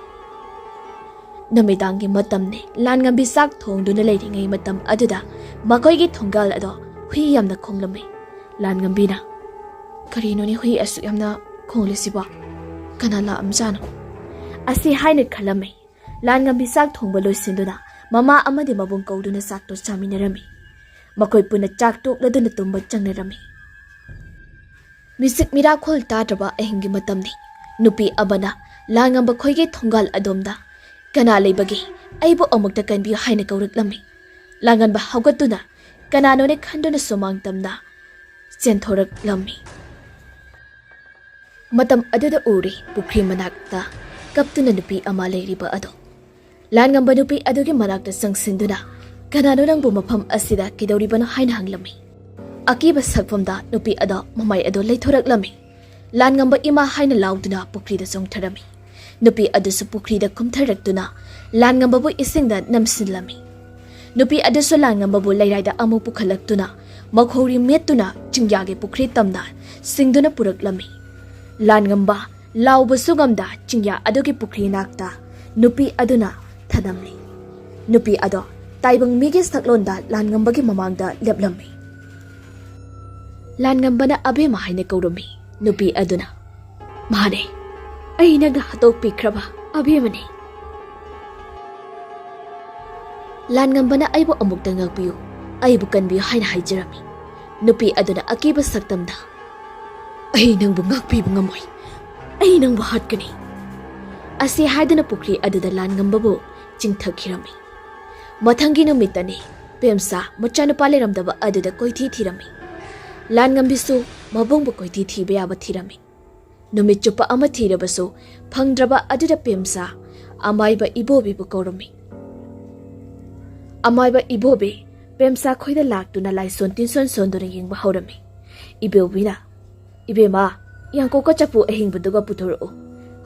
Namidangi matamne lan ngambi sak thongduna leiringai matam aduda makoygi thonggal ado hui yamna khonglami. Lan ngambina karino ni hui asu yamna khonglisiba kanala amjana. Asi haina khalami. Lan ngambi sak thongba loisinduna mama amadi mabung kauduna sak to chaminarami. Makoy puna chak tokladuna tumba changnarami. Misik mirakhol tadraba ahingi matamni nupi abana lan ngamba khoyge thonggal adomda kana leibagi aibu amukta kanbiyo haina kauraklami. Langanba haugatuna kanano ne khanduna somang tamna chenthoraklami. Matam aduda uri pukri manakta kaptuna nupi ama leiriba ado. Langamba nupi adugi manakta sangsinduna kanano nangbu mafam asida kidauribano haina hanglami. Akiba sakfamda nupi ado mamai ado leithoraklami. Langamba ima haina lauduna pukri da songtharami. Nupi adusu pukri da kumtharakduna langambabu isingda namsinlami. Nupi adusu langambabu lairaida amu pukhalaktuna makhori mettuna chingyage pukri tamna singduna puraklami. Langamba laubu sugamda chingya adugi pukri nakta nupi aduna thadamli. Nupi ado taibang migi saklonda langambagi mamangda leplami. Langambana abe mahaina kaurami. Nupi aduna mahane aina ga hatok pikraba abiyamani. Langambana aibu amukta ngakbiyu aibu kanbiyu haina haijarami. Nupi aduna akiba saktamda ai nangbu ngakbibu ngamoy ai nangbu hatkani asi haidana pukri aduda langambabu chingthakirami. Mathangi namitani pemsa machanupale ramdaba aduda koithi thirami. ꯂꯥꯟꯉꯝꯕꯤꯁꯨ ꯃꯕꯨꯡꯕꯨ ꯀꯣꯏꯊꯤ ꯊꯤꯕ ꯌꯥꯕ ꯊꯤꯔꯝꯃꯤ ꯅꯨꯃꯤꯠ ꯆꯨꯞꯄ ꯑꯃ ꯊꯤꯔꯕꯁꯨ ꯐꯪꯗ꯭ꯔꯕ ꯑꯗꯨꯗ ꯄꯦꯝꯁꯥ ꯑꯃꯥꯏꯕ ꯏꯕꯣꯕꯤꯕꯨ ꯀꯧꯔꯝꯃꯤ ꯑꯃꯥꯏꯕ ꯏꯕꯣꯕꯤ ꯄꯦꯝꯁꯥ ꯈꯣꯏꯗ ꯂꯥꯛꯇꯨꯅ ꯂꯥꯏꯁꯣꯟ ꯇꯤꯟꯁꯣꯟ ꯁꯣꯟꯗꯨꯅ ꯌꯦꯡꯕ ꯍꯧꯔꯝꯃꯤ ꯏꯕꯣꯕꯤꯅ ꯏꯕꯦꯝꯃ ꯌꯥꯡꯀꯣꯛꯀ ꯆꯐꯨ ꯑꯍꯤꯡꯕꯗꯨꯒ ꯄꯨꯊꯣꯔꯛꯎ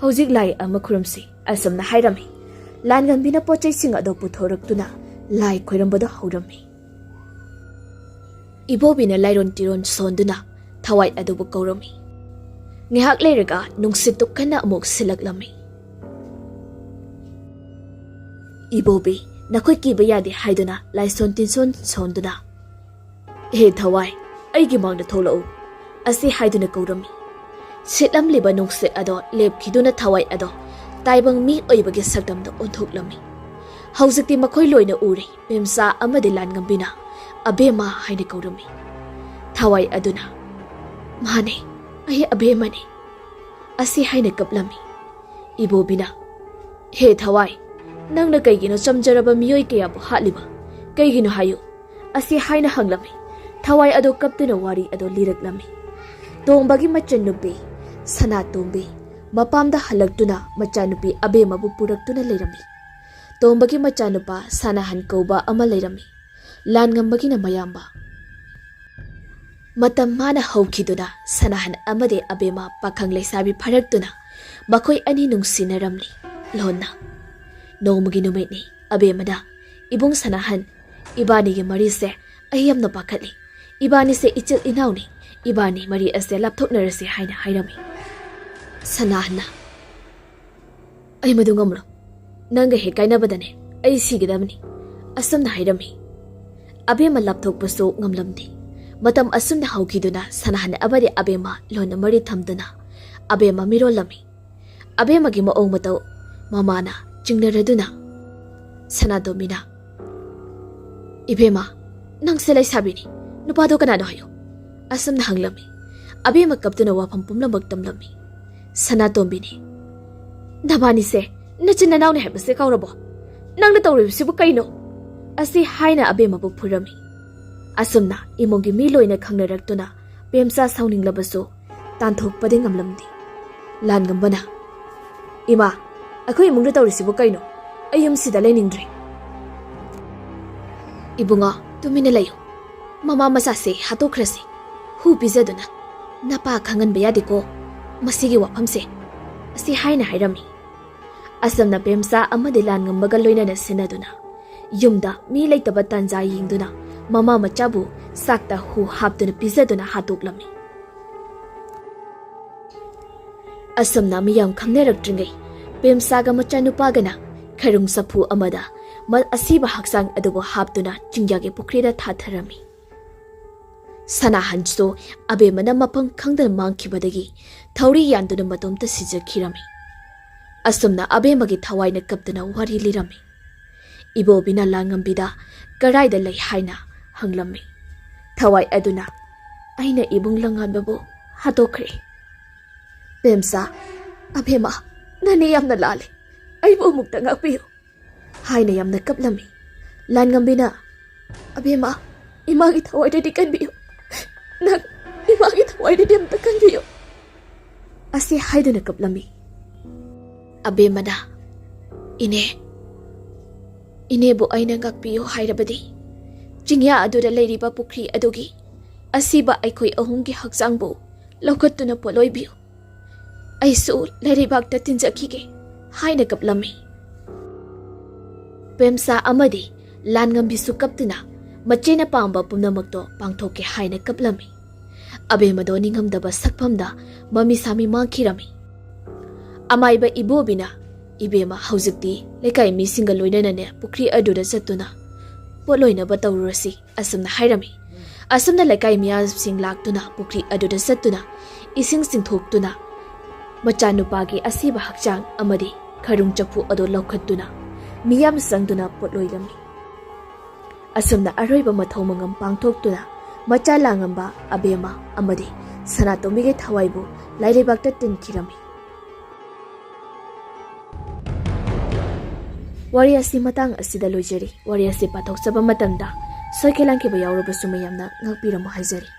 ꯍꯧꯖꯤꯛ ꯂꯥꯏ ꯑꯃ ꯈꯨꯔꯨꯝꯁꯤ ꯑꯁꯨꯝꯅ ꯍꯥꯏꯔꯝꯃꯤ ꯂꯥꯟꯉꯝꯕꯤꯅ ꯄꯣꯠꯆꯩꯁꯤꯡ ꯑꯗꯨ ꯄꯨꯊꯣꯔꯛꯇꯨꯅ ꯂꯥꯏ ꯈꯣꯏꯔꯝꯕꯗꯨ ꯍꯧꯔꯝꯃꯤ ꯏꯕꯣꯕꯤꯅ ꯂꯥꯏꯔꯣꯟ ꯇꯤꯔꯣꯟ ꯁꯣꯟꯗꯨꯅ ꯊꯋꯥꯏ ꯑꯗꯨꯕꯨ ꯀꯧꯔꯝꯃꯤ ꯉꯥꯏꯍꯥꯛ ꯂꯩꯔꯒ ꯅꯨꯡꯁꯤꯠꯇꯨ ꯀꯟꯅ ꯑꯃꯨꯛ ꯁꯤꯜꯂꯛꯂꯝꯃꯤ ꯏꯕꯣꯕꯤ ꯅꯈꯣꯏ ꯀꯤꯕ ꯌꯥꯗꯦ ꯍꯥꯏꯗꯨꯅ ꯂꯥꯏꯁꯣꯟ ꯇꯤꯟꯁꯣꯟ ꯁꯣꯟꯗꯨꯅ ꯍꯦ ꯊꯋꯥꯏ ꯑꯩꯒꯤ ꯃꯥꯡꯗ ꯊꯣꯛꯂꯛꯎ ꯑꯁꯤ ꯍꯥꯏꯗꯨꯅ ꯀꯧꯔꯝꯃꯤ ꯁꯤꯠꯂꯝꯂꯤꯕ ꯅꯨꯡꯁꯤꯠ ꯑꯗꯣ ꯂꯦꯞꯈꯤꯗꯨꯅ ꯊꯋꯥꯏ ꯑꯗꯣ ꯇꯥꯏꯕꯪ ꯃꯤ ꯑꯣꯏꯕꯒꯤ ꯁꯛꯇꯝꯗ ꯑꯣꯟꯊꯣꯛꯂꯝꯃꯤ ꯍꯧꯖꯤꯛꯇꯤ ꯃꯈꯣꯏ ꯂꯣꯏꯅ ꯎꯔꯦ ꯄꯦꯝꯁꯥ ꯑꯃꯗꯤ ꯂꯥꯟꯉꯝꯕꯤꯅ ꯑꯕꯦꯝꯃ ꯍꯥꯏꯅ ꯀꯧꯔꯝꯃꯤ ꯊꯋꯥꯏ ꯑꯗꯨꯅ ꯃꯥꯅꯦ ꯑꯩ ꯑꯕꯦꯝꯃꯅꯤ ꯑꯁꯤ ꯍꯥꯏꯅ ꯀꯞꯂꯝꯃꯤ ꯏꯕꯣꯕꯤꯅ ꯍꯦ ꯊꯋꯥꯏ ꯅꯪꯅ ꯀꯩꯒꯤꯅꯣ ꯆꯝꯖꯔꯕ ꯃꯤꯑꯣꯏ ꯀꯌꯥꯕꯨ ꯍꯥꯠꯂꯤꯕ ꯀꯩꯒꯤꯅꯣ ꯍꯥꯏꯌꯨ ꯑꯁꯤ ꯍꯥꯏꯅ ꯍꯪꯂꯝꯃꯤ ꯊꯋꯥꯏ ꯑꯗꯣ ꯀꯞꯇꯨꯅ ꯋꯥꯔꯤ ꯑꯗꯣ ꯂꯤꯔꯛꯂꯝꯃꯤ ꯇꯣꯝꯕꯒꯤ ꯃꯆꯟꯅꯨꯄꯤ ꯁꯅꯥꯇꯣꯝꯕꯤ ꯃꯄꯥꯝꯗ ꯍꯜꯂꯛꯇꯨꯅ ꯃꯆꯥꯅꯨꯄꯤ ꯑꯕꯦꯝꯃꯕꯨ ꯄꯨꯔꯛꯇꯨꯅ ꯂꯩꯔꯝꯃꯤ ꯇꯣꯝꯕꯒꯤ ꯃꯆꯥꯅꯨꯄꯥ ꯁꯅꯥꯍꯟ ꯀꯧꯕ ꯑꯃ ꯂꯩꯔꯝꯃꯤ ꯂꯥꯟꯉꯝꯕꯒꯤꯅ ꯃꯌꯥꯝꯕ ꯃꯇꯝ ꯃꯥꯅ ꯍꯧꯈꯤꯗꯨꯅ ꯁꯅꯥꯍꯟ ꯑꯃꯗꯤ ꯑꯕꯦꯝꯃ ꯄꯥꯈꯪ ꯂꯩꯁꯥꯕꯤ ꯐꯔꯛꯇꯨꯅ ꯃꯈꯣꯏ ꯑꯅꯤ ꯅꯨꯡꯁꯤꯅꯔꯝꯂꯤ ꯂꯣꯟꯅ ꯅꯣꯡꯃꯒꯤ ꯅꯨꯃꯤꯠꯅꯤ ꯑꯕꯦꯝꯃꯅ ꯏꯕꯨꯡ ꯁꯅꯥꯍꯟ ꯏꯕꯥꯅꯤꯒꯤ ꯃꯔꯤꯁꯦ ꯑꯩ ꯌꯥꯝꯅ ꯄꯥꯈꯠꯂꯤ ꯏꯕꯥꯅꯤꯁꯦ ꯏꯆꯤꯜ ꯏꯅꯥꯎꯅꯤ ꯏꯕꯥꯅꯤ ꯃꯔꯤ ꯑꯁꯦ ꯂꯥꯞꯊꯣꯛꯅꯔꯁꯤ ꯍꯥꯏꯅ ꯍꯥꯏꯔꯝꯃꯤ ꯁꯅꯥꯍꯟꯅ ꯑꯩ ꯃꯗꯨ ꯉꯝꯂꯣ ꯅꯪꯒ ꯍꯦꯛ ꯀꯥꯏꯅꯕꯗꯅꯦ ꯑꯩ ꯁꯤꯒꯗꯕꯅꯤ ꯑꯁꯨꯝꯅ ꯍꯥꯏꯔꯝꯃꯤ ꯑꯕꯦꯝꯃ ꯂꯥꯞꯊꯣꯛꯄꯁꯨ ꯉꯝꯂꯝꯗꯦ ꯃꯇꯝ ꯑꯁꯨꯝꯅ ꯍꯧꯈꯤꯗꯨꯅ ꯁꯅꯥꯍꯟ ꯑꯃꯗꯤ ꯑꯕꯦꯝꯃ ꯂꯣꯟꯅ ꯃꯔꯤ ꯊꯝꯗꯨꯅ ꯑꯕꯦꯝꯃ ꯃꯤꯔꯣꯜꯂꯝꯃꯤ ꯑꯕꯦꯝꯃꯒꯤ ꯃꯑꯣꯡ ꯃꯇꯧ ꯃꯃꯥꯅ ꯆꯤꯡꯅꯔꯗꯨꯅ ꯁꯅꯥꯇꯣꯝꯕꯤꯅ ꯏꯕꯦꯝꯃ ꯅꯪꯁꯦ ꯂꯩꯁꯥꯕꯤꯅꯤ ꯅꯨꯄꯥꯗꯣ ꯀꯅꯥꯅꯣ ꯍꯥꯏꯌꯨ ꯑꯁꯨꯝꯅ ꯍꯪꯂꯝꯃꯤ ꯑꯕꯦꯝꯃ ꯀꯞꯇꯨꯅ ꯋꯥꯐꯝ ꯄꯨꯝꯅꯃꯛ ꯇꯝꯂꯝꯃꯤ ꯁꯅꯥꯇꯣꯝꯕꯤꯅꯤ ꯅꯕꯥꯅꯤꯁꯦ ꯅꯆꯤꯟ ꯅꯅꯥꯎꯅꯤ ꯍꯥꯏꯕꯁꯦ ꯀꯥꯎꯔꯕꯣ ꯅꯪꯅ ꯇꯧꯔꯤꯕꯁꯤꯕꯨ ꯀꯩꯅꯣ ꯑꯁꯤ ꯍꯥꯏꯅ ꯑꯕꯦꯝꯃꯕꯨ ꯐꯨꯔꯝꯃꯤ ꯑꯁꯨꯝꯅ ꯏꯃꯨꯡꯒꯤ ꯃꯤ ꯂꯣꯏꯅ ꯈꯪꯅꯔꯛꯇꯨꯅ ꯄꯦꯝꯆꯥ ꯁꯥꯎꯅꯤꯡꯂꯕꯁꯨ ꯇꯥꯟꯊꯣꯛꯄꯗꯤ ꯉꯝꯂꯝꯗꯦ ꯂꯥꯟꯉꯝꯕꯅ ꯏꯃꯥ ꯑꯩꯈꯣꯏ ꯏꯃꯨꯡꯗ ꯇꯧꯔꯤꯁꯤꯕꯨ ꯀꯩꯅꯣ ꯑꯩ ꯌꯨꯝꯁꯤꯗ ꯂꯩꯅꯤꯡꯗ꯭ꯔꯦ ꯏꯕꯨꯡꯉꯣ ꯇꯨꯃꯤꯟꯅ ꯂꯩꯌꯨ ꯃꯃꯥ ꯃꯆꯥꯁꯦ ꯍꯥꯠꯇꯣꯛꯈ꯭ꯔꯁꯤ ꯍꯨ ꯄꯤꯖꯗꯨꯅ ꯅꯄꯥ ꯈꯪꯍꯟꯕ ꯌꯥꯗꯦꯀꯣ ꯃꯁꯤꯒꯤ ꯋꯥꯐꯝꯁꯦ ꯑꯁꯤ ꯍꯥꯏꯅ ꯍꯥꯏꯔꯝꯃꯤ ꯑꯁꯨꯝꯅ ꯄꯦꯝꯆꯥ ꯑꯃꯗꯤ ꯂꯥꯟꯉꯝꯕꯒ ꯂꯣꯏꯅꯅ ꯁꯤꯟꯅꯗꯨꯅ ꯌꯨꯝꯗ ꯃꯤ ꯂꯩꯇꯕ ꯇꯥꯟꯖꯥ ꯌꯦꯡꯗꯨꯅ ꯃꯃꯥ ꯃꯆꯥꯕꯨ ꯆꯥꯛꯇ ꯍꯨ ꯍꯥꯞꯇꯨꯅ ꯄꯤꯖꯗꯨꯅ ꯍꯥꯠꯇꯣꯛꯂꯝꯃꯤ ꯑꯁꯨꯝꯅ ꯃꯤꯌꯥꯝ ꯈꯪꯅꯔꯛꯇ꯭ꯔꯤꯉꯩ ꯄꯦꯝꯆꯥꯒ ꯃꯆꯥꯅꯨꯄꯥꯒꯅ ꯈꯔꯨꯡ ꯆꯐꯨ ꯑꯃꯗ ꯑꯁꯤꯕ ꯍꯛꯆꯥꯡ ꯑꯗꯨꯕꯨ ꯍꯥꯞꯇꯨꯅ ꯆꯤꯡꯌꯥꯒꯤ ꯄꯨꯈ꯭ꯔꯤꯗ ꯊꯥꯊꯔꯝꯃꯤ ꯁꯅꯥꯍꯟꯁꯨ ꯑꯕꯦꯝꯃꯅ ꯃꯐꯝ ꯈꯪꯗꯅ ꯃꯥꯡꯈꯤꯕꯗꯒꯤ ꯊꯧꯔꯤ ꯌꯥꯟꯗꯨꯅ ꯃꯇꯣꯝꯇ ꯁꯤꯖꯈꯤꯔꯝꯃꯤ ꯑꯁꯨꯝꯅ ꯑꯕꯦꯝꯃꯒꯤ ꯊꯋꯥꯏꯅ ꯀꯞꯇꯨꯅ ꯋꯥꯔꯤ ꯂꯤꯔꯝꯃꯤ ꯏꯕꯣꯕꯤꯅ ꯂꯥꯟꯉꯝꯕꯤꯗ ꯀꯔꯥꯏꯗ ꯂꯩ ꯍꯥꯏꯅ ꯍꯪꯂꯝꯃꯤ ꯊꯋꯥꯏ ꯑꯗꯨꯅ ꯑꯩꯅ ꯏꯕꯨꯡ ꯂꯪꯉꯥꯟꯕꯕꯨ ꯍꯥꯠꯇꯣꯛꯈ꯭ꯔꯦ ꯄꯦꯝꯆꯥ ꯑꯕꯦꯝꯃ ꯅꯅꯦ ꯌꯥꯝꯅ ꯂꯥꯜꯂꯦ ꯑꯩꯕꯨ ꯑꯃꯨꯛꯇ ꯉꯥꯛꯄꯤꯌꯨ ꯍꯥꯏꯅ ꯌꯥꯝꯅ ꯀꯞꯂꯝꯃꯤ ꯂꯥꯟꯉꯝꯕꯤꯅ ꯑꯕꯦꯝꯃ ꯏꯃꯥꯒꯤ ꯊꯋꯥꯏꯗꯗꯤ ꯀꯟꯕꯤꯌꯨ ꯅꯪ ꯏꯃꯥꯒꯤ ꯊꯋꯥꯏꯗꯗꯤ ꯑꯝꯇ ꯀꯟꯕꯤꯌꯨ ꯑꯁꯤ ꯍꯥꯏꯗꯨꯅ ꯀꯞꯂꯝꯃꯤ ꯑꯕꯦꯝꯃꯅ ꯏꯅꯦꯕꯨ ꯑꯩꯅ ꯉꯥꯛꯄꯤꯌꯨ ꯍꯥꯏꯔꯕꯗꯤ ꯆꯤꯡꯌꯥ ꯑꯗꯨꯗ ꯂꯩꯔꯤꯕ ꯄꯨꯈ꯭ꯔꯤ ꯑꯗꯨꯒꯤ ꯑꯁꯤꯕ ꯑꯩꯈꯣꯏ ꯑꯍꯨꯝꯒꯤ ꯍꯛꯆꯥꯡꯕꯨ ꯂꯧꯈꯠꯇꯨꯅ ꯄꯣꯠꯂꯣꯏꯕꯤꯌꯨ ꯑꯩꯁꯨ ꯂꯩꯔꯩꯕꯥꯛꯇ ꯇꯤꯟꯖꯈꯤꯒꯦ ꯍꯥꯏꯅ ꯀꯞꯂꯝꯃꯤ ꯄꯦꯝꯆꯥ ꯑꯃꯗꯤ ꯂꯥꯟꯉꯝꯕꯤꯁꯨ ꯀꯞꯇꯨꯅ ꯃꯆꯦꯅ ꯄꯥꯝꯕ ꯄꯨꯝꯅꯃꯛꯇꯣ ꯄꯥꯡꯊꯣꯛꯀꯦ ꯍꯥꯏꯅ ꯀꯞꯂꯝꯃꯤ ꯑꯕꯦꯝꯃꯗꯣ ꯅꯤꯡꯉꯝꯗꯕ ꯁꯛꯐꯝꯗ ꯃꯃꯤ ꯁꯥꯃꯤ ꯃꯥꯡꯈꯤꯔꯝꯃꯤ ꯑꯃꯥꯏꯕ ꯏꯕꯣꯕꯤꯅ ꯏꯕꯦꯝꯃ ꯍꯧꯖꯤꯛꯇꯤ ꯂꯩꯀꯥꯏ ꯃꯤꯁꯤꯡꯒ ꯂꯣꯏꯅꯅꯅꯦ ꯄꯨꯈ꯭ꯔꯤ ꯑꯗꯨꯗ ꯆꯠꯇꯨꯅ ꯄꯣꯠꯂꯣꯏꯅꯕ ꯇꯧꯔꯨꯔꯁꯤ ꯑꯁꯨꯝꯅ ꯍꯥꯏꯔꯝꯃꯤ ꯑꯁꯨꯝꯅ ꯂꯩꯀꯥꯏ ꯃꯤꯌꯥꯝꯁꯤꯡ ꯂꯥꯛꯇꯨꯅ ꯄꯨꯈ꯭ꯔꯤ ꯑꯗꯨꯗ ꯆꯠꯇꯨꯅ ꯏꯁꯤꯡ ꯆꯤꯡꯊꯣꯛꯇꯨꯅ ꯃꯆꯥꯅꯨꯄꯥꯒꯤ ꯑꯁꯤꯕ ꯍꯛꯆꯥꯡ ꯑꯃꯗꯤ ꯈꯔꯨꯡ ꯆꯐꯨ ꯑꯗꯨ ꯂꯧꯈꯠꯇꯨꯅ ꯃꯤꯌꯥꯝ ꯆꯪꯗꯨꯅ ꯄꯣꯠꯂꯣꯏꯔꯝꯃꯤ ꯑꯁꯨꯝꯅ ꯑꯔꯣꯏꯕ ꯃꯊꯧ ꯃꯉꯝ ꯄꯥꯡꯊꯣꯛꯇꯨꯅ ꯃꯆꯥ ꯂꯥꯡꯉꯝꯕ ꯑꯕꯦꯝꯃ ꯑꯃꯗꯤ ꯁꯅꯥꯇꯣꯝꯕꯤꯒꯤ ꯊꯋꯥꯏꯕꯨ ꯂꯥꯏꯔꯩꯕꯥꯛꯇ ꯇꯤꯟꯈꯤꯔꯝꯃꯤ ꯋꯥꯔꯤ ꯑꯁꯤ ꯃꯇꯥꯡ ꯑꯁꯤꯗ ꯂꯣꯏꯖꯔꯤ ꯋꯥꯔꯤ ꯑꯁꯤ ꯄꯥꯊꯣꯛꯆꯕ ꯃꯇꯝꯗ ꯁꯣꯏꯈꯤ ꯂꯥꯟꯈꯤꯕ ꯌꯥꯎꯔꯕꯁꯨ ꯃꯌꯥꯝꯅ ꯉꯥꯛꯄꯤꯔꯝꯃꯨ ꯍꯥꯏꯖꯔꯤ